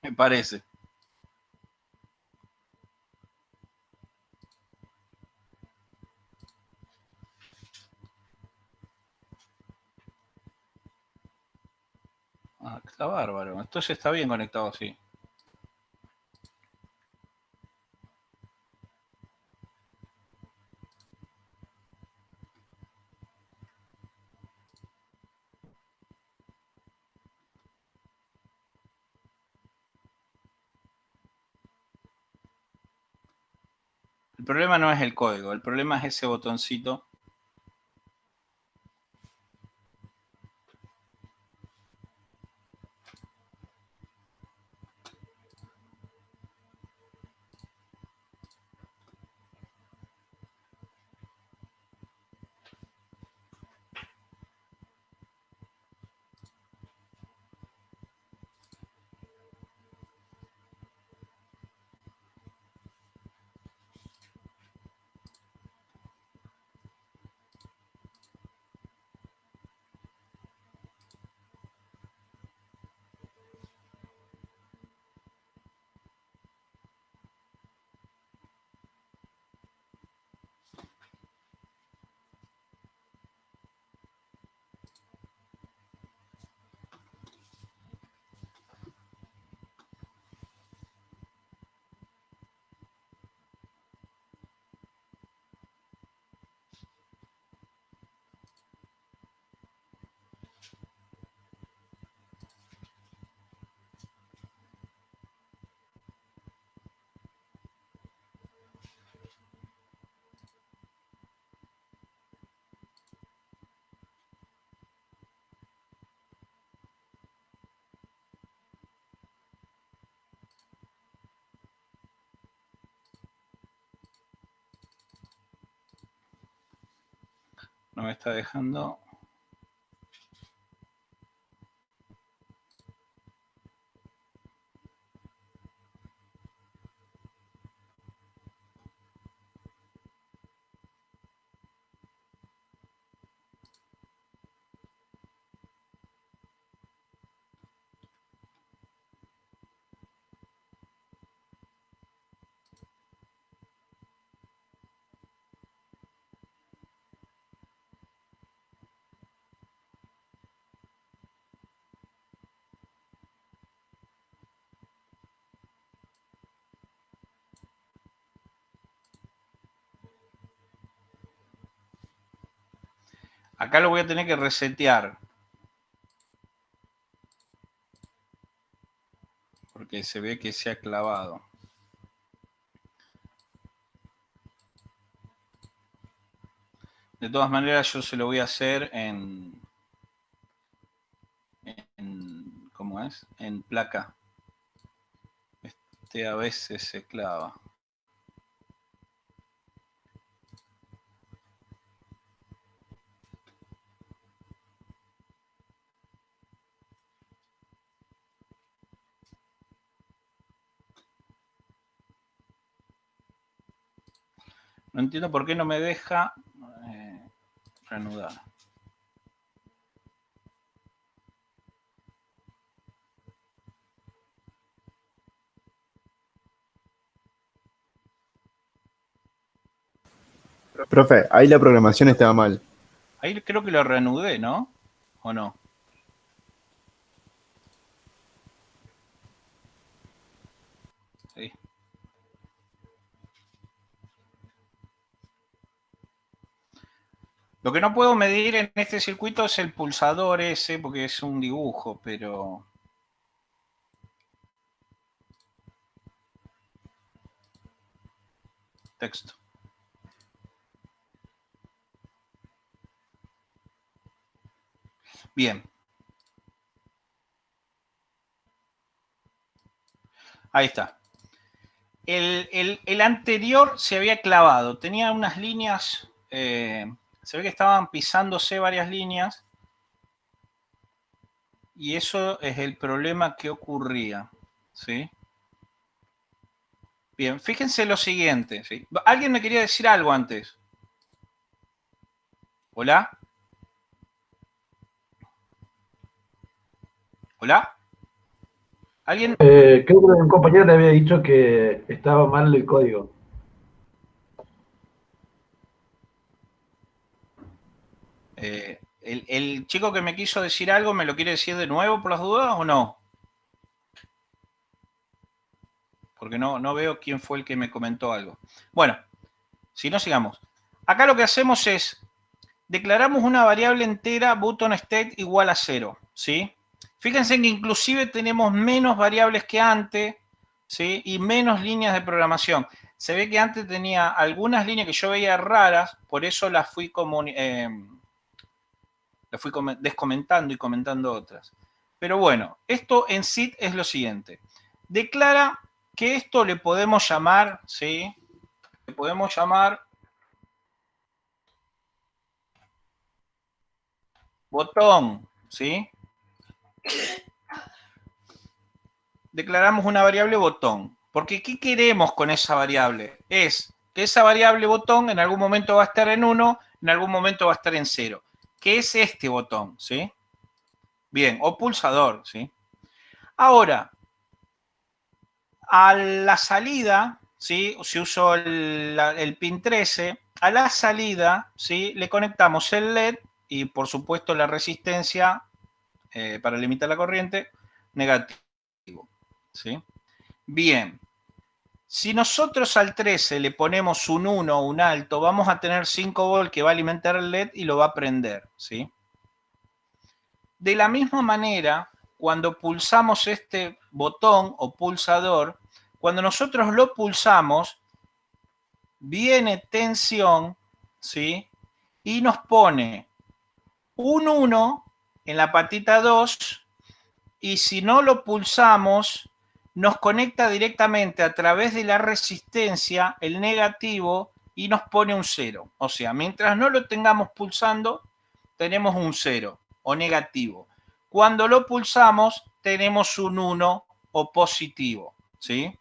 Me parece. Ah, está bárbaro. Entonces está bien conectado así. El problema no es el código, el problema es ese botoncito. No me está dejando. Acá lo voy a tener que resetear. Porque se ve que se ha clavado. De todas maneras, yo se lo voy a hacer ¿cómo es? En placa. Este a veces se clava. No entiendo por qué no me deja reanudar. Profe, ahí la programación estaba mal. Ahí creo que lo reanudé, ¿no? ¿O no? Sí. Lo que no puedo medir en este circuito es el pulsador ese, porque es un dibujo, pero... Texto. Bien. Ahí está. El anterior se había clavado. Tenía unas líneas... se ve que estaban pisándose varias líneas. Y eso es el problema que ocurría. ¿Sí? Bien, fíjense lo siguiente. ¿Sí? ¿Alguien me quería decir algo antes? ¿Hola? ¿Hola? ¿Alguien? Creo que un compañero le había dicho que estaba mal el código. ¿El chico que me quiso decir algo me lo quiere decir de nuevo por las dudas o no? Porque no veo quién fue el que me comentó algo. Bueno, si no, sigamos. Acá lo que hacemos es, declaramos una variable entera buttonState igual a 0, ¿sí? Fíjense que inclusive tenemos menos variables que antes, ¿sí? Y menos líneas de programación. Se ve que antes tenía algunas líneas que yo veía raras, por eso las fui descomentando y comentando otras. Pero bueno, esto en sí es lo siguiente. Declara que esto le podemos llamar, ¿sí? Le podemos llamar botón, ¿sí? Declaramos una variable botón. Porque ¿qué queremos con esa variable? Es que esa variable botón en algún momento va a estar en 1, en algún momento va a estar en 0. ¿Qué es este botón? ¿Sí? Bien, o pulsador, ¿sí? Ahora, a la salida, ¿sí? Si uso el pin 13, a la salida, ¿sí? Le conectamos el LED y por supuesto la resistencia para limitar la corriente, negativo, ¿sí? Bien, si nosotros al 13 le ponemos un 1 o un alto, vamos a tener 5 volts que va a alimentar el LED y lo va a prender, ¿sí? De la misma manera, cuando pulsamos este botón o pulsador, cuando nosotros lo pulsamos, viene tensión, ¿sí? Y nos pone un 1 en la patita 2 y si no lo pulsamos, nos conecta directamente a través de la resistencia, el negativo, y nos pone un 0. O sea, mientras no lo tengamos pulsando, tenemos un 0 o negativo. Cuando lo pulsamos, tenemos un 1 o positivo, ¿sí?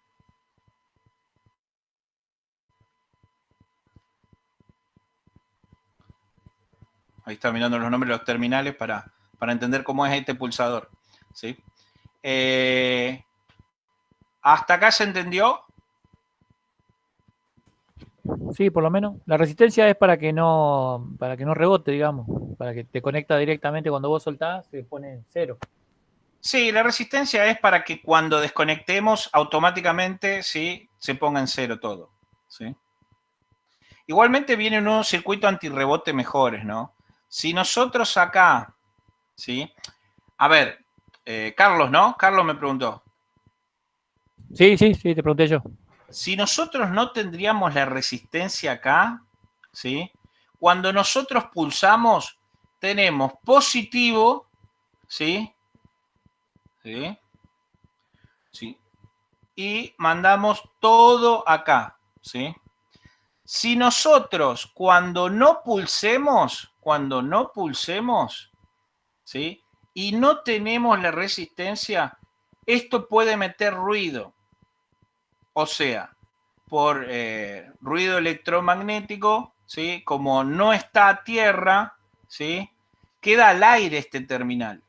Ahí está mirando los nombres de los terminales para entender cómo es este pulsador, ¿sí? ¿Hasta acá se entendió? Sí, por lo menos. La resistencia es para que no rebote, digamos. Para que te conecta directamente cuando vos soltás, se pone 0. Sí, la resistencia es para que cuando desconectemos automáticamente, ¿sí?, se ponga en 0 todo, ¿sí? Igualmente vienen unos circuitos antirrebote mejores, ¿no? Si nosotros acá, ¿sí? A ver, Carlos, ¿no? Carlos me preguntó. Sí, te pregunté yo. Si nosotros no tendríamos la resistencia acá, ¿sí? Cuando nosotros pulsamos, tenemos positivo, ¿sí? ¿Sí? ¿Sí? Y mandamos todo acá, ¿sí? Si nosotros cuando no pulsemos, ¿sí?, y no tenemos la resistencia, esto puede meter ruido. O sea, por ruido electromagnético, ¿sí?, como no está a tierra, ¿sí?, queda al aire este terminal.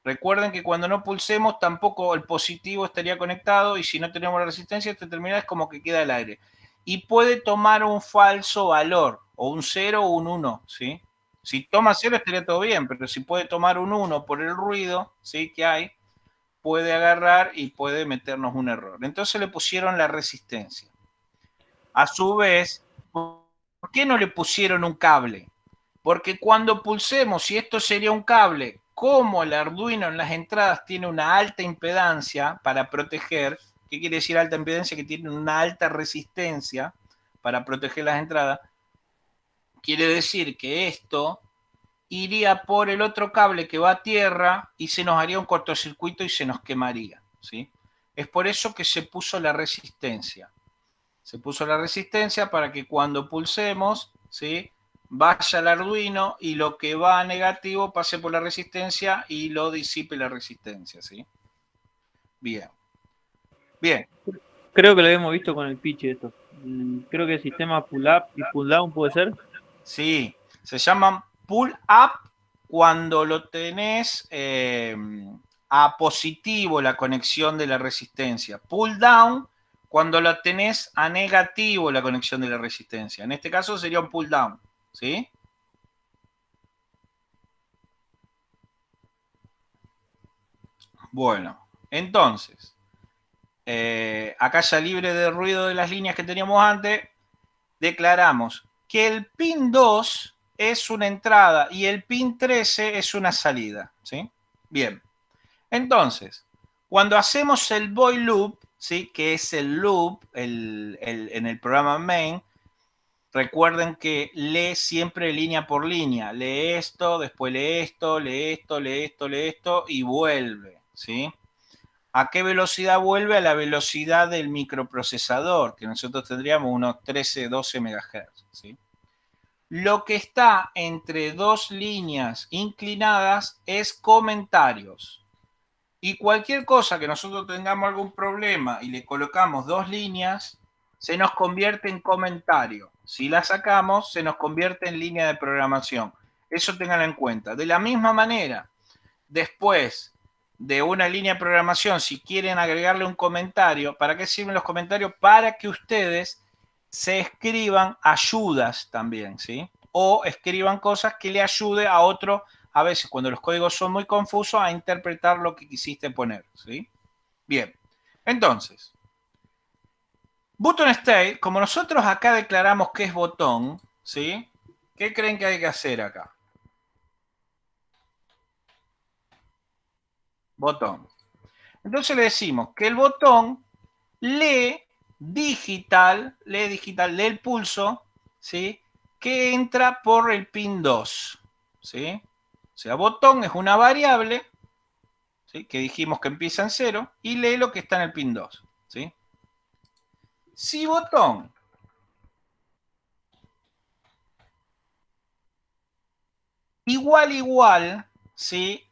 Recuerden que cuando no pulsemos tampoco el positivo estaría conectado y si no tenemos la resistencia, este terminal es como que queda al aire. Y puede tomar un falso valor, o un 0 o un 1, ¿sí? Si toma 0 estaría todo bien, pero si puede tomar un 1 por el ruido, ¿sí?, que hay, puede agarrar y puede meternos un error. Entonces le pusieron la resistencia. A su vez, ¿por qué no le pusieron un cable? Porque cuando pulsemos, y esto sería un cable, como el Arduino en las entradas tiene una alta impedancia para proteger, ¿qué quiere decir alta impedancia? Que tiene una alta resistencia para proteger las entradas. Quiere decir que esto iría por el otro cable que va a tierra y se nos haría un cortocircuito y se nos quemaría, ¿sí? Es por eso que se puso la resistencia. Se puso la resistencia para que cuando pulsemos, ¿sí?, vaya al Arduino y lo que va a negativo pase por la resistencia y lo disipe la resistencia, ¿sí? Bien. Bien. Creo que lo habíamos visto con el pitch esto. Creo que el sistema pull up y pull down puede ser. Sí, se llaman pull up cuando lo tenés a positivo la conexión de la resistencia. Pull down cuando lo tenés a negativo la conexión de la resistencia. En este caso sería un pull down, ¿sí? Bueno, entonces, acá ya libre de ruido de las líneas que teníamos antes, declaramos que el pin 2 es una entrada y el pin 13 es una salida, ¿sí? Bien. Entonces, cuando hacemos el void loop, ¿sí?, que es el loop en el programa main, recuerden que lee siempre línea por línea. Lee esto, después lee esto, lee esto, lee esto, lee esto y vuelve, ¿sí? ¿A qué velocidad vuelve? A la velocidad del microprocesador, que nosotros tendríamos unos 13, 12 MHz, ¿sí? Lo que está entre dos líneas inclinadas es comentarios. Y cualquier cosa que nosotros tengamos algún problema y le colocamos dos líneas, se nos convierte en comentario. Si la sacamos, se nos convierte en línea de programación. Eso tenganlo en cuenta. De la misma manera, después de una línea de programación, si quieren agregarle un comentario, ¿para qué sirven los comentarios? Para que ustedes se escriban ayudas también, ¿sí? O escriban cosas que le ayude a otro, a veces cuando los códigos son muy confusos, a interpretar lo que quisiste poner, ¿sí? Bien, entonces, button state, como nosotros acá declaramos que es botón, ¿sí? ¿Qué creen que hay que hacer acá? Botón. Entonces le decimos que el botón lee digital, lee el pulso, ¿sí?, que entra por el pin 2, ¿sí? O sea, botón es una variable, ¿sí?, que dijimos que empieza en 0 y lee lo que está en el pin 2, ¿sí? Si botón Igual, igual, ¿sí?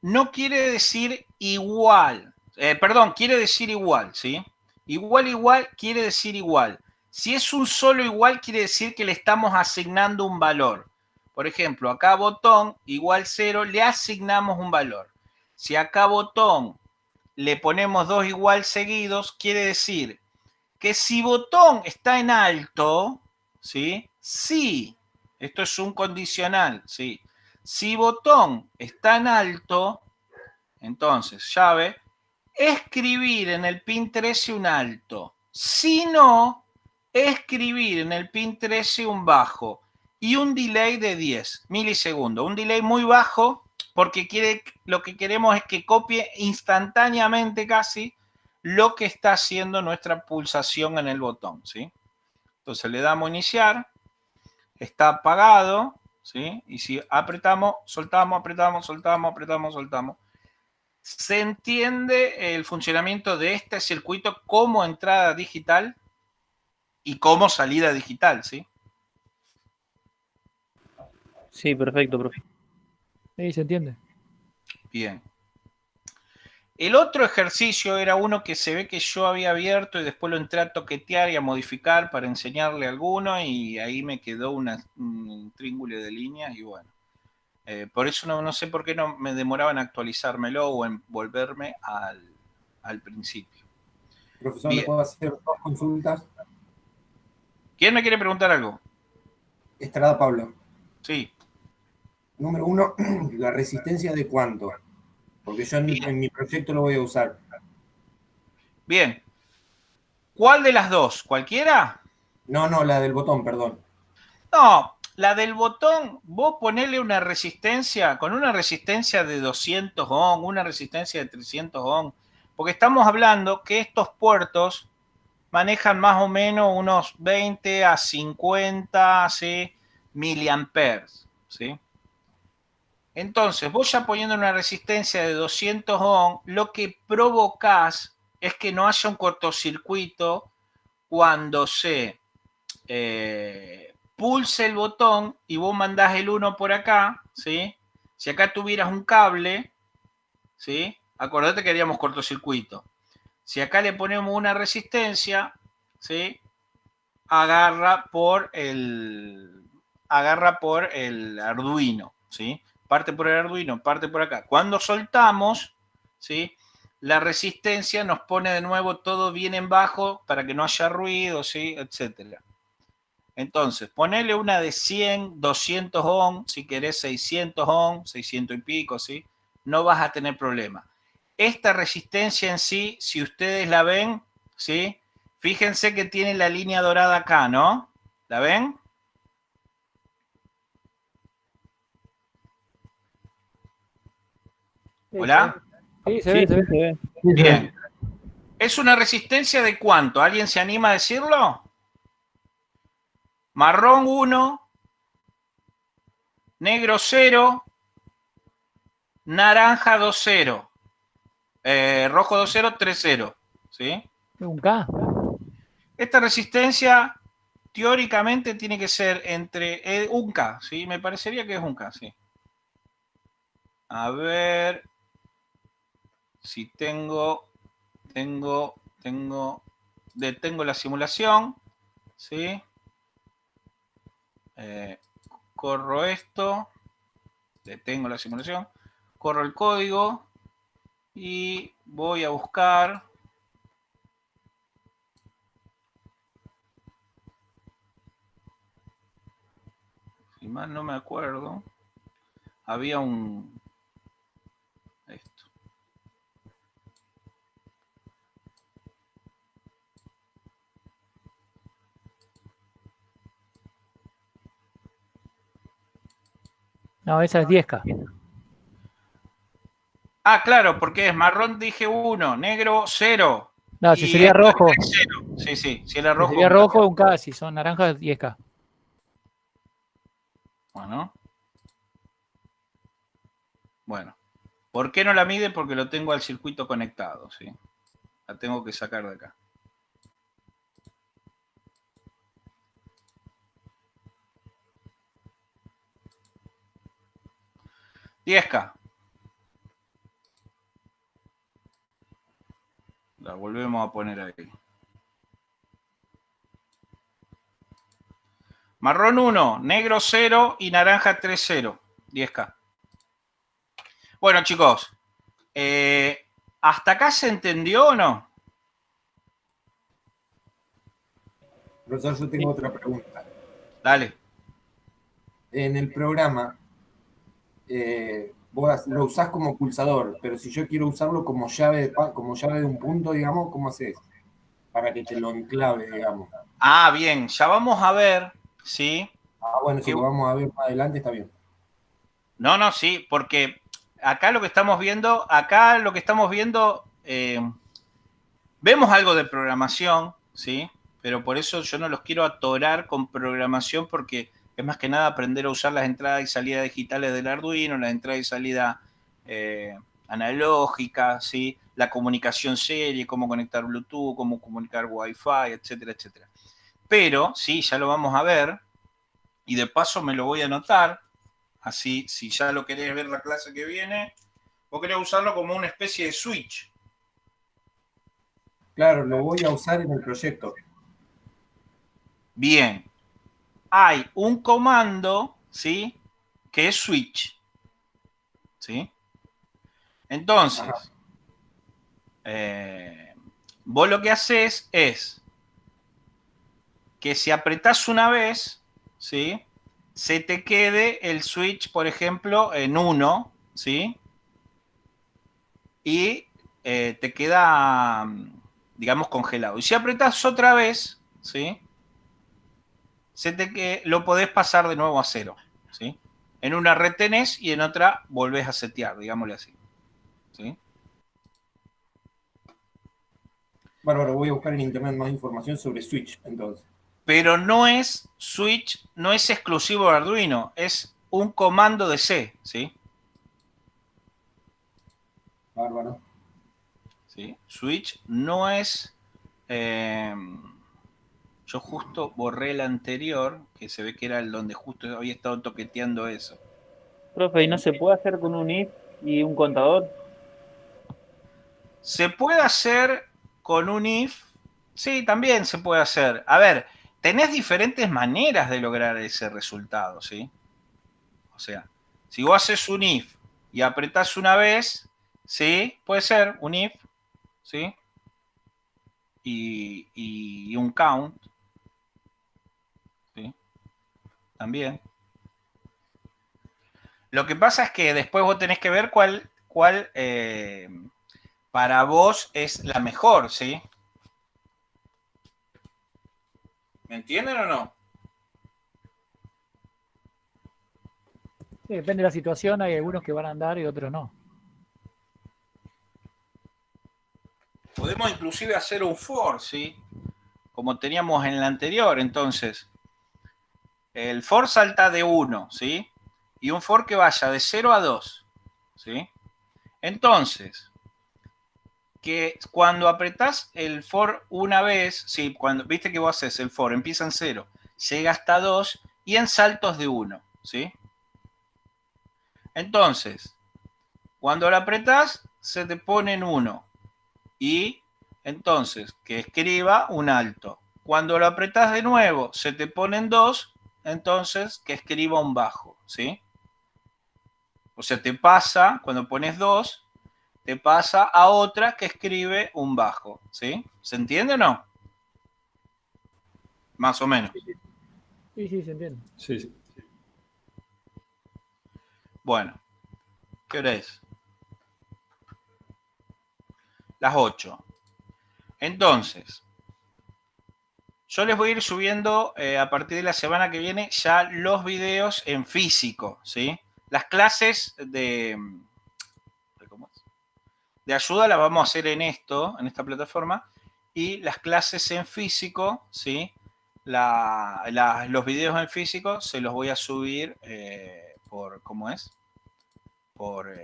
No quiere decir igual. Perdón, quiere decir igual, ¿sí? Igual, igual quiere decir igual. Si es un solo igual, quiere decir que le estamos asignando un valor. Por ejemplo, acá botón igual 0, le asignamos un valor. Si acá botón le ponemos 2 igual seguidos, quiere decir que si botón está en alto, ¿sí? Sí, esto es un condicional, ¿sí? Si botón está en alto, entonces, llave, escribir en el pin 13 un alto. Si no, escribir en el pin 13 un bajo y un delay de 10 milisegundos. Un delay muy bajo porque lo que queremos es que copie instantáneamente casi lo que está haciendo nuestra pulsación en el botón, ¿sí? Entonces le damos a iniciar, está apagado, ¿sí? Y si apretamos, soltamos, apretamos, soltamos, apretamos, soltamos. ¿Se entiende el funcionamiento de este circuito como entrada digital y como salida digital, ¿sí? Sí, perfecto, profe. Sí, se entiende. Bien. El otro ejercicio era uno que se ve que yo había abierto y después lo entré a toquetear y a modificar para enseñarle alguno y ahí me quedó un tríngulo de líneas y bueno. Por eso no sé por qué no me demoraba en actualizármelo o en volverme al principio. Profesor, Bien. ¿le puedo hacer dos consultas? ¿Quién me quiere preguntar algo? Estrada Pablo. Sí. Número 1, ¿la resistencia de cuánto? Porque yo en mi proyecto lo voy a usar. Bien. ¿Cuál de las dos? ¿Cualquiera? No, la del botón, perdón. No, la del botón, vos ponele una resistencia, con una resistencia de 200 ohm, una resistencia de 300 ohm, porque estamos hablando que estos puertos manejan más o menos unos 20 a 50, ¿sí? miliamperes, ¿sí? Entonces, vos ya poniendo una resistencia de 200 ohm, lo que provocás es que no haya un cortocircuito cuando se pulse el botón y vos mandás el 1 por acá, ¿sí? Si acá tuvieras un cable, ¿sí? Acordate que haríamos cortocircuito. Si acá le ponemos una resistencia, ¿sí? Agarra por el Arduino, ¿sí? Parte por el Arduino, parte por acá. Cuando soltamos, ¿sí? La resistencia nos pone de nuevo todo bien en bajo para que no haya ruido, ¿sí? Etcétera. Entonces, ponele una de 100, 200 ohm, si querés 600 ohm, 600 y pico, ¿sí? No vas a tener problema. Esta resistencia en sí, si ustedes la ven, ¿sí? Fíjense que tiene la línea dorada acá, ¿no? ¿La ven? ¿Hola? Sí, se Sí, ve, se sí, ve. se ve. Bien. ¿Es una resistencia de cuánto? ¿Alguien se anima a decirlo? Marrón 1, negro 0, naranja 2,0. Rojo 2,0, 3,0. ¿Sí? Un K. Esta resistencia teóricamente tiene que ser entre un K, ¿sí? Me parecería que es un K, sí. A ver si detengo la simulación, ¿sí? Corro esto, detengo la simulación, corro el código y voy a buscar. Si mal no me acuerdo, había esto. No, esa es 10K. Ah, claro, porque es marrón dije 1, negro 0. No, si sería rojo. 0. Sí, sí, si era Si rojo. sería rojo, un K. Si son naranjas, 10K. Bueno. ¿Por qué no la mide? Porque lo tengo al circuito conectado, ¿sí? La tengo que sacar de acá. 10K. La volvemos a poner ahí. Marrón 1, negro 0 y naranja 3-0. 10K. Bueno, chicos. ¿Hasta acá se entendió o no? Profesor, yo tengo otra pregunta. Dale. En el programa, vos lo usás como pulsador, pero si yo quiero usarlo como llave de un punto, digamos, ¿cómo haces? Para que te lo enclave, digamos. Ah, bien. Ya vamos a ver, ¿sí? Ah, bueno, eso lo vamos a ver más adelante, está bien. No, sí, porque acá lo que estamos viendo, vemos algo de programación, ¿sí? Pero por eso yo no los quiero atorar con programación porque es más que nada aprender a usar las entradas y salidas digitales del Arduino, las entradas y salidas analógicas, ¿sí? La comunicación serie, cómo conectar Bluetooth, cómo comunicar Wi-Fi, etcétera, etcétera. Pero, sí, ya lo vamos a ver y de paso me lo voy a anotar. Así, si ya lo querés ver la clase que viene, vos querés usarlo como una especie de switch. Claro, lo voy a usar en el proyecto. Bien. Hay un comando, ¿sí? Que es switch. ¿Sí? Entonces, vos lo que haces es que si apretás una vez, ¿sí? Se te quede el switch, por ejemplo, en 1, ¿sí? Y te queda, digamos, congelado. Y si apretás otra vez, ¿sí? Lo podés pasar de nuevo a 0, ¿sí? En una retenés y en otra volvés a setear, digámosle así, ¿sí? Bárbaro, voy a buscar en internet más información sobre Switch, entonces. Pero no es switch, no es exclusivo de Arduino, es un comando de C, ¿sí? Bárbaro. ¿Sí? Switch no es... yo justo borré el anterior, que se ve que era el donde justo había estado toqueteando eso. Profe, ¿y no se puede hacer con un if y un contador? ¿Se puede hacer con un if? Sí, también se puede hacer. A ver, tenés diferentes maneras de lograr ese resultado, ¿sí? O sea, si vos haces un if y apretás una vez, ¿sí? Puede ser un if, ¿sí? Y un count, ¿sí? También. Lo que pasa es que después vos tenés que ver cuál para vos es la mejor, ¿sí? ¿Me entienden o no? Sí, depende de la situación, hay algunos que van a andar y otros no. Podemos inclusive hacer un for, ¿sí? Como teníamos en el anterior, entonces. El for salta de 1, ¿sí? Y un for que vaya de 0 a 2, ¿sí? Entonces, que cuando apretás el for una vez, sí, cuando viste que vos haces el for, empieza en 0, llega hasta 2 y en saltos de 1, ¿sí? Entonces, cuando lo apretás, se te pone en 1 y entonces que escriba un alto. Cuando lo apretás de nuevo, se te pone en 2, entonces que escriba un bajo, ¿sí? O sea, te pasa, cuando pones 2, te pasa a otra que escribe un bajo, ¿sí? ¿Se entiende o no? Más o menos. Sí, sí, se entiende. Sí, sí. Bueno, ¿qué hora es? Las 8. Entonces, yo les voy a ir subiendo a partir de la semana que viene ya los videos en físico, ¿sí? Las clases de ayuda las vamos a hacer en esta plataforma, y las clases en físico, ¿sí? Los videos en físico se los voy a subir por, ¿cómo es? Por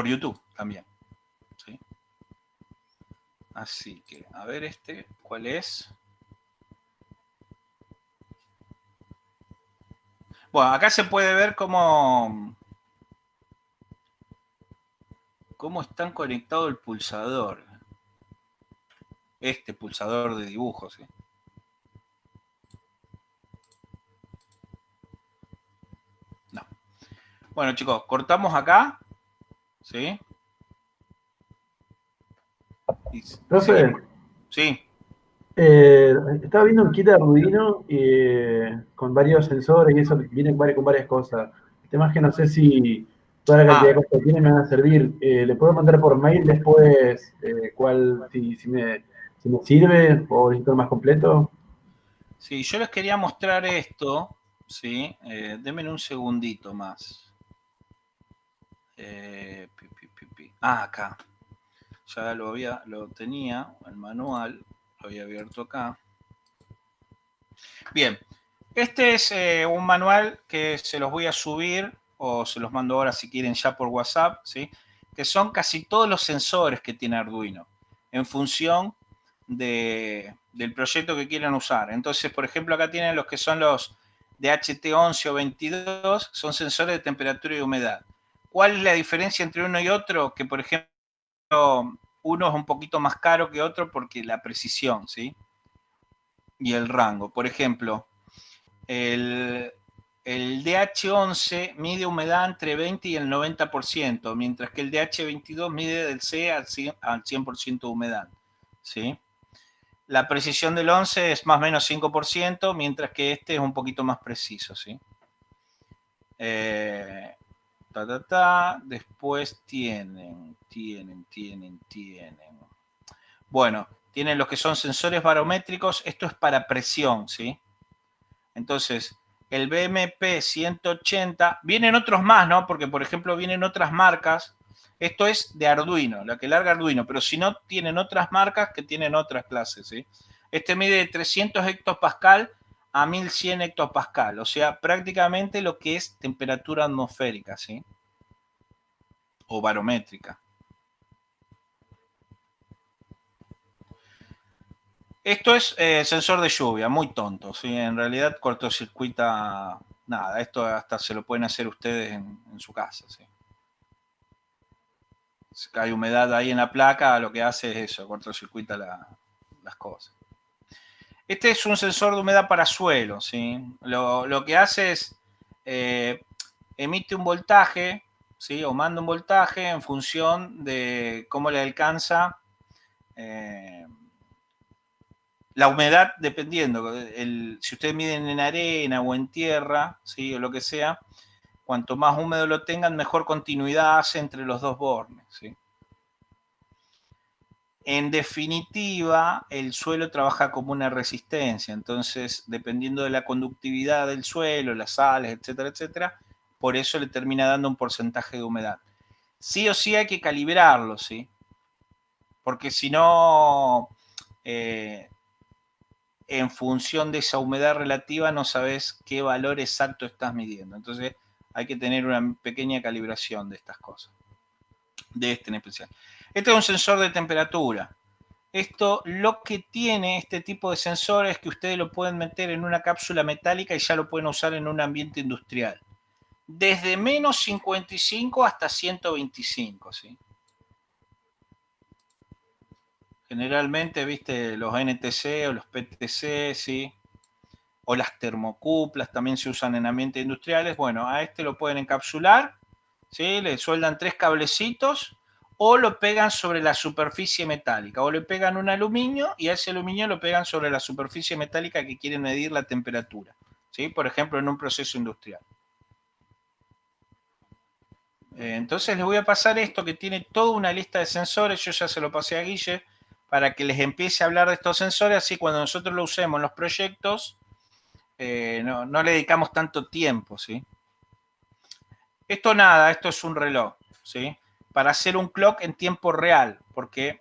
YouTube también, ¿sí? Así que, a ver ¿cuál es? Bueno, acá se puede ver cómo ¿Cómo están conectado el pulsador? Este pulsador de dibujos, ¿sí? No. Bueno, chicos, cortamos acá. ¿Sí? Profe, Sí. estaba viendo un kit de Arduino con varios sensores y eso viene con varias cosas. El tema es que no sé si toda la cantidad de cosas que tiene me van a servir. ¿Le puedo mandar por mail después si me sirve o necesito más completo? Sí, yo les quería mostrar esto. ¿Sí? Denme un segundito más. Acá. Ya lo tenía, el manual, lo había abierto acá. Bien, este es un manual que se los voy a subir o se los mando ahora si quieren ya por WhatsApp, ¿sí? Que son casi todos los sensores que tiene Arduino en función del proyecto que quieran usar. Entonces, por ejemplo, acá tienen los que son los de HT11 o 22, son sensores de temperatura y humedad. ¿Cuál es la diferencia entre uno y otro? Que, por ejemplo, uno es un poquito más caro que otro porque la precisión, ¿sí? Y el rango. Por ejemplo, el DH11 mide humedad entre 20 y el 90%, mientras que el DH22 mide del C al 100% de humedad, ¿sí? La precisión del 11 es más o menos 5%, mientras que este es un poquito más preciso, ¿sí? Después tienen. Bueno, tienen los que son sensores barométricos. Esto es para presión, ¿sí? Entonces, el BMP 180, vienen otros más, ¿no? Porque, por ejemplo, vienen otras marcas. Esto es de Arduino, la que larga Arduino, pero si no, tienen otras marcas que tienen otras clases, ¿sí? Este mide de 300 hectopascal a 1100 hectopascal, o sea, prácticamente lo que es temperatura atmosférica, ¿sí? O barométrica. Esto es sensor de lluvia, muy tonto, ¿sí? En realidad cortocircuita nada, esto hasta se lo pueden hacer ustedes en su casa, ¿sí? Si hay humedad ahí en la placa, lo que hace es eso, cortocircuita las cosas. Este es un sensor de humedad para suelo, ¿sí? Lo que hace es emite un voltaje, ¿sí? O manda un voltaje en función de cómo le alcanza la humedad, dependiendo. Si ustedes miden en arena o en tierra, ¿sí? O lo que sea, cuanto más húmedo lo tengan, mejor continuidad hace entre los dos bornes, ¿sí? En definitiva, el suelo trabaja como una resistencia, entonces, dependiendo de la conductividad del suelo, las sales, etcétera, etcétera, por eso le termina dando un porcentaje de humedad. Sí o sí hay que calibrarlo, ¿sí? Porque si no, en función de esa humedad relativa, no sabes qué valor exacto estás midiendo. Entonces, hay que tener una pequeña calibración de estas cosas, de este en especial. Este es un sensor de temperatura. Esto lo que tiene este tipo de sensor es que ustedes lo pueden meter en una cápsula metálica y ya lo pueden usar en un ambiente industrial. Desde menos 55 hasta 125, ¿sí? Generalmente, viste, los NTC o los PTC, ¿sí? O las termocuplas también se usan en ambientes industriales. Bueno, a este lo pueden encapsular, ¿sí? Le sueldan 3 cablecitos o lo pegan sobre la superficie metálica, o le pegan un aluminio y a ese aluminio lo pegan sobre la superficie metálica que quieren medir la temperatura, ¿sí? Por ejemplo, en un proceso industrial. Entonces les voy a pasar esto que tiene toda una lista de sensores. Yo ya se lo pasé a Guille para que les empiece a hablar de estos sensores, así cuando nosotros lo usemos en los proyectos no le dedicamos tanto tiempo, ¿sí? Esto nada, esto es un reloj, ¿sí? Para hacer un clock en tiempo real, porque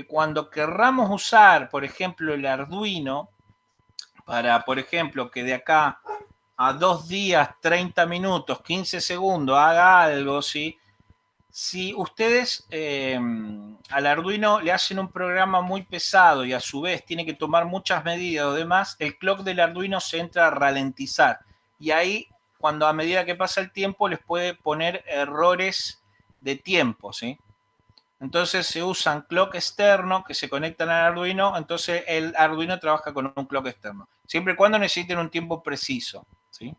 cuando querramos usar, por ejemplo, el Arduino, para, por ejemplo, que de acá a 2 días, 30 minutos, 15 segundos haga algo, ¿sí? Si ustedes al Arduino le hacen un programa muy pesado y a su vez tiene que tomar muchas medidas o demás, el clock del Arduino se entra a ralentizar. Y ahí, cuando a medida que pasa el tiempo, les puede poner errores de tiempo, ¿sí? Entonces se usan clock externo que se conectan al Arduino, entonces el Arduino trabaja con un clock externo, siempre y cuando necesiten un tiempo preciso, ¿sí?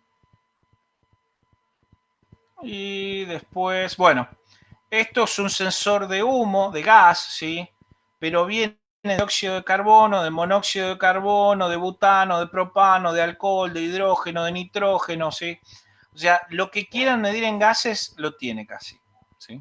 Y después, bueno, esto es un sensor de humo, de gas, ¿sí? Pero viene de dióxido de carbono, de monóxido de carbono, de butano, de propano, de alcohol, de hidrógeno, de nitrógeno, ¿sí? O sea, lo que quieran medir en gases lo tiene casi, ¿sí?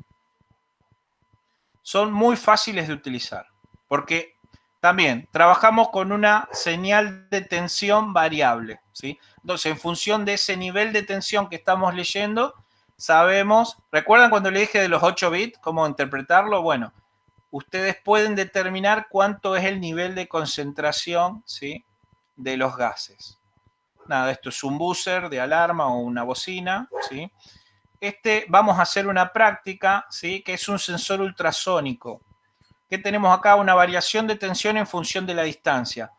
Son muy fáciles de utilizar, porque también trabajamos con una señal de tensión variable, ¿sí? Entonces, en función de ese nivel de tensión que estamos leyendo, sabemos, ¿recuerdan cuando le dije de los 8 bits, cómo interpretarlo? Bueno, ustedes pueden determinar cuánto es el nivel de concentración, ¿sí?, de los gases. Nada, esto es un buzzer de alarma o una bocina, ¿sí? Vamos a hacer una práctica, ¿sí?, que es un sensor ultrasónico. ¿Qué tenemos acá? Una variación de tensión en función de la distancia.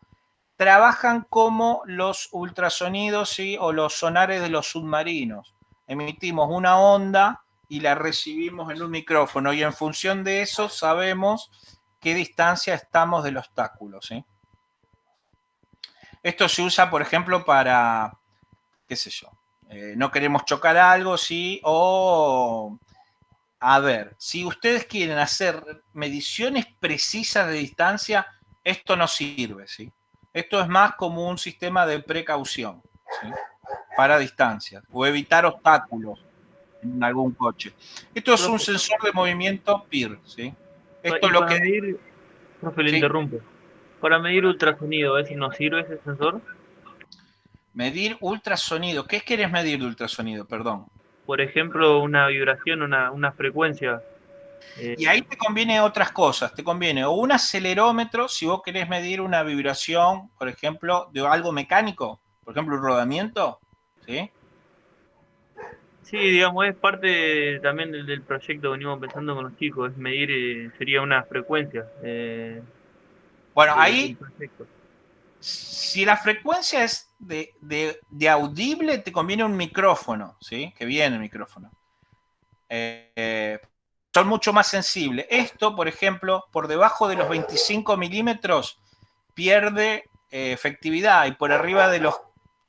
Trabajan como los ultrasonidos, ¿sí?, o los sonares de los submarinos. Emitimos una onda y la recibimos en un micrófono y en función de eso sabemos qué distancia estamos del obstáculo, ¿sí? Esto se usa, por ejemplo, para, qué sé yo, no queremos chocar algo, ¿sí? O, a ver, si ustedes quieren hacer mediciones precisas de distancia, esto no sirve, ¿sí? Esto es más como un sistema de precaución, ¿sí?, para distancias o evitar obstáculos en algún coche. Esto es un Profe, sensor de movimiento PIR, ¿sí? Esto y es lo para que... medir, profe, le Sí, interrumpo. Para medir ultrasonido, ¿ves si nos sirve ese sensor? medir ultrasonido. ¿Qué querés medir de ultrasonido? Perdón. Por ejemplo, una vibración, una frecuencia. Y ahí te conviene otras cosas. Te conviene o un acelerómetro, si vos querés medir una vibración, por ejemplo, de algo mecánico, por ejemplo, un rodamiento, ¿sí? Sí, digamos, es parte también del proyecto que venimos pensando con los chicos, es medir, sería una frecuencia Bueno, del ahí, proyecto. si la frecuencia es de audible, te conviene un micrófono, ¿sí? Que viene el micrófono. Son mucho más sensibles. Esto, por ejemplo, por debajo de los 25 milímetros pierde efectividad y por arriba de los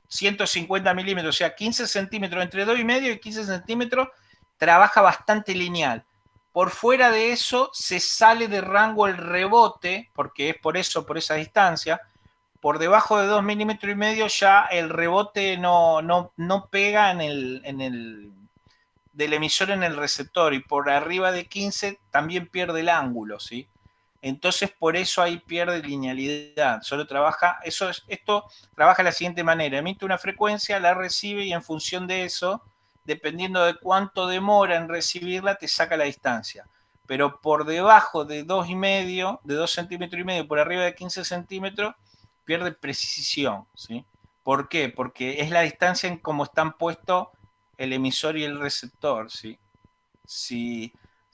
150 milímetros, o sea, 15 centímetros, entre 2,5 y 15 centímetros, trabaja bastante lineal. Por fuera de eso se sale de rango el rebote, porque es por eso, por esa distancia. Por debajo de 2,5 milímetros ya el rebote no pega del emisor en el receptor, y por arriba de 15 también pierde el ángulo, ¿sí? Entonces por eso ahí pierde linealidad. Solo trabaja, esto trabaja de la siguiente manera: emite una frecuencia, la recibe y en función de eso, dependiendo de cuánto demora en recibirla, te saca la distancia. Pero por debajo de 2,5, de 2,5 centímetros, por arriba de 15 centímetros, pierde precisión, ¿sí? ¿Por qué? Porque es la distancia en cómo están puestos el emisor y el receptor, ¿sí?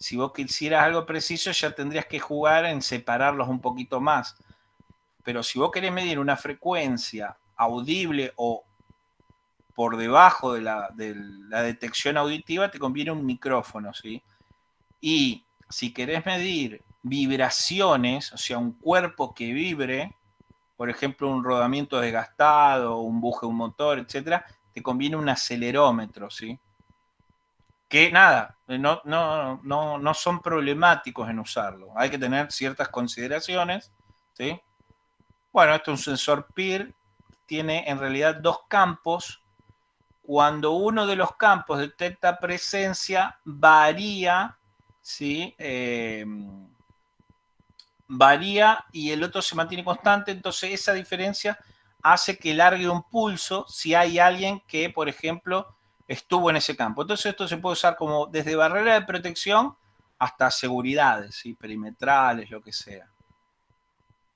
Si vos quisieras algo preciso, ya tendrías que jugar en separarlos un poquito más. Pero si vos querés medir una frecuencia audible o por debajo de la detección auditiva, te conviene un micrófono, ¿sí? Y si querés medir vibraciones, o sea, un cuerpo que vibre, por ejemplo, un rodamiento desgastado, un buje, un motor, etcétera, te conviene un acelerómetro, ¿sí? Que nada, no son problemáticos en usarlo. Hay que tener ciertas consideraciones, ¿sí? Bueno, esto es un sensor PIR, tiene en realidad dos campos. Cuando uno de los campos detecta presencia, varía, ¿sí? Varía y el otro se mantiene constante, entonces esa diferencia hace que largue un pulso si hay alguien que, por ejemplo, estuvo en ese campo. Entonces esto se puede usar como desde barrera de protección hasta seguridades, ¿sí?, perimetrales, lo que sea.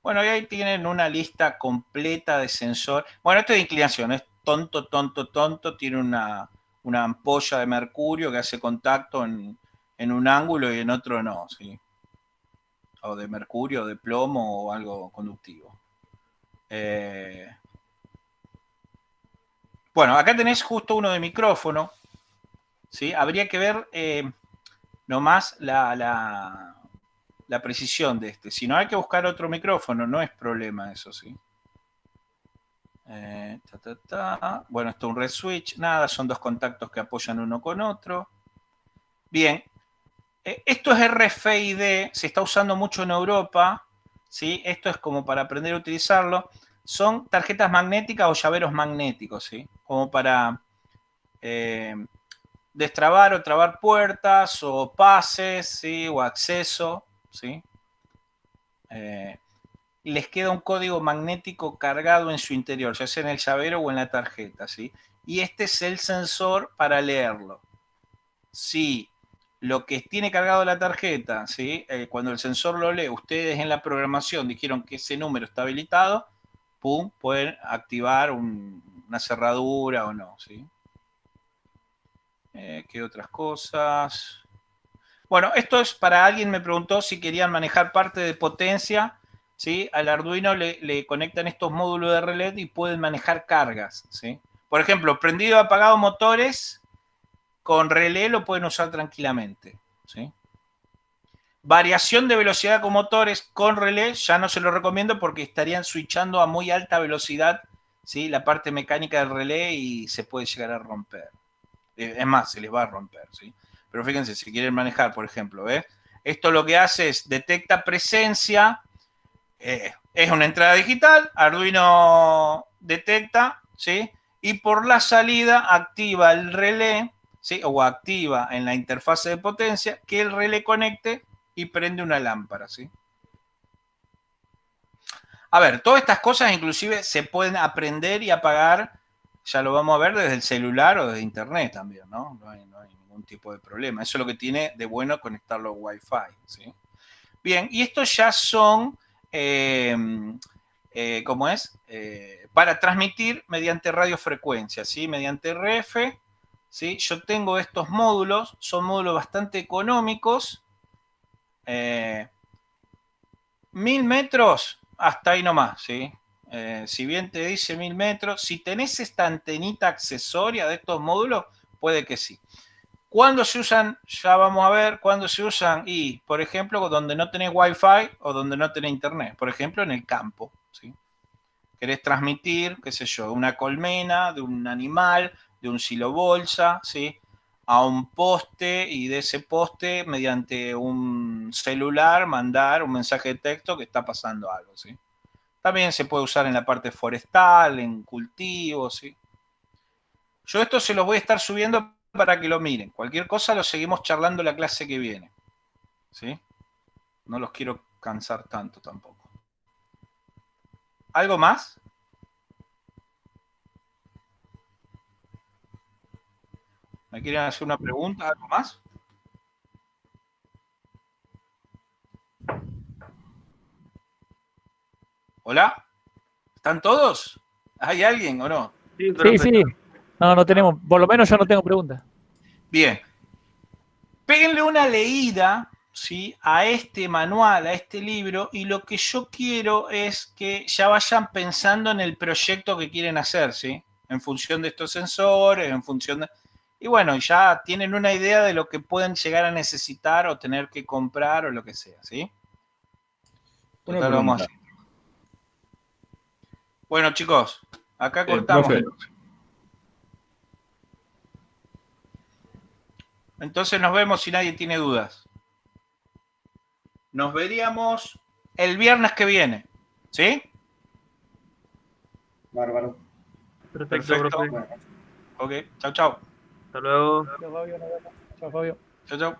Bueno, y ahí tienen una lista completa de sensores. Bueno, esto es de inclinación, es tonto, tiene una ampolla de mercurio que hace contacto en un ángulo y en otro no, ¿sí? O de mercurio, de plomo o algo conductivo. Bueno, acá tenés justo uno de micrófono, ¿sí? Habría que ver nomás la precisión de este. Si no, hay que buscar otro micrófono, no es problema eso, ¿sí? Bueno, esto es un red switch, nada, son dos contactos que apoyan uno con otro. Bien, esto es RFID, se está usando mucho en Europa, ¿sí? Esto es como para aprender a utilizarlo. Son tarjetas magnéticas o llaveros magnéticos, ¿sí? Como para destrabar o trabar puertas o pases, ¿sí? O acceso, ¿sí? Les queda un código magnético cargado en su interior, ya sea en el llavero o en la tarjeta, ¿sí? Y este es el sensor para leerlo. Si lo que tiene cargado la tarjeta, ¿sí? Cuando el sensor lo lee, ustedes en la programación dijeron que ese número está habilitado, pum, pueden activar una cerradura o no, ¿sí? ¿Qué otras cosas? Bueno, esto es para alguien me preguntó si querían manejar parte de potencia, ¿sí? Al Arduino le conectan estos módulos de relé y pueden manejar cargas, ¿sí? Por ejemplo, prendido y apagado motores, con relé lo pueden usar tranquilamente, ¿sí? Variación de velocidad con motores con relé ya no se lo recomiendo porque estarían switchando a muy alta velocidad, ¿sí? La parte mecánica del relé y se puede llegar a romper. Es más, se les va a romper, ¿sí? Pero fíjense, si quieren manejar, por ejemplo, ¿ves? Esto lo que hace es detecta presencia, es una entrada digital, Arduino detecta, ¿sí? Y por la salida activa el relé, ¿sí? O activa en la interfase de potencia que el relé conecte y prende una lámpara, ¿sí? A ver, todas estas cosas inclusive se pueden aprender y apagar, ya lo vamos a ver desde el celular o desde internet también, ¿no? No hay ningún tipo de problema. Eso es lo que tiene de bueno conectarlo a Wi-Fi, ¿sí? Bien, y estos ya son, ¿cómo es? Para transmitir mediante radiofrecuencia, ¿sí? Mediante RF, ¿sí? Yo tengo estos módulos, son módulos bastante económicos, 1000 metros, hasta ahí nomás, ¿sí? Si bien te dice 1000 metros, si tenés esta antenita accesoria de estos módulos, puede que sí. ¿Cuándo se usan? Ya vamos a ver cuándo se usan. Y, por ejemplo, donde no tenés Wi-Fi o donde no tenés internet. Por ejemplo, en el campo, ¿sí? Querés transmitir, qué sé yo, una colmena de un animal, de un silobolsa, ¿sí? A un poste y de ese poste, mediante un celular, mandar un mensaje de texto que está pasando algo, ¿sí? También se puede usar en la parte forestal, en cultivos, ¿sí? Yo esto se los voy a estar subiendo para que lo miren. Cualquier cosa lo seguimos charlando la clase que viene, ¿sí? No los quiero cansar tanto tampoco. ¿Algo más? ¿Me quieren hacer una pregunta? ¿Algo más? ¿Hola? ¿Están todos? ¿Hay alguien o no? Sí, Sí, profe. sí. No, no tenemos, por lo menos yo no tengo preguntas. Bien. Péguenle una leída, ¿sí? A este manual, a este libro, y lo que yo quiero es que ya vayan pensando en el proyecto que quieren hacer, ¿sí? En función de estos sensores, en función de... Y bueno, ya tienen una idea de lo que pueden llegar a necesitar o tener que comprar o lo que sea, ¿sí? Una Total, vamos pregunta. así. Bueno, chicos, acá cortamos. Profe, Entonces nos vemos si nadie tiene dudas. Nos veríamos el viernes que viene, ¿sí? Bárbaro. Perfecto, Perfecto. profe. Bueno. Ok, chau, chau. Hasta luego. Chao, Fabio, nos vemos. Chao, Fabio. Chau, chau.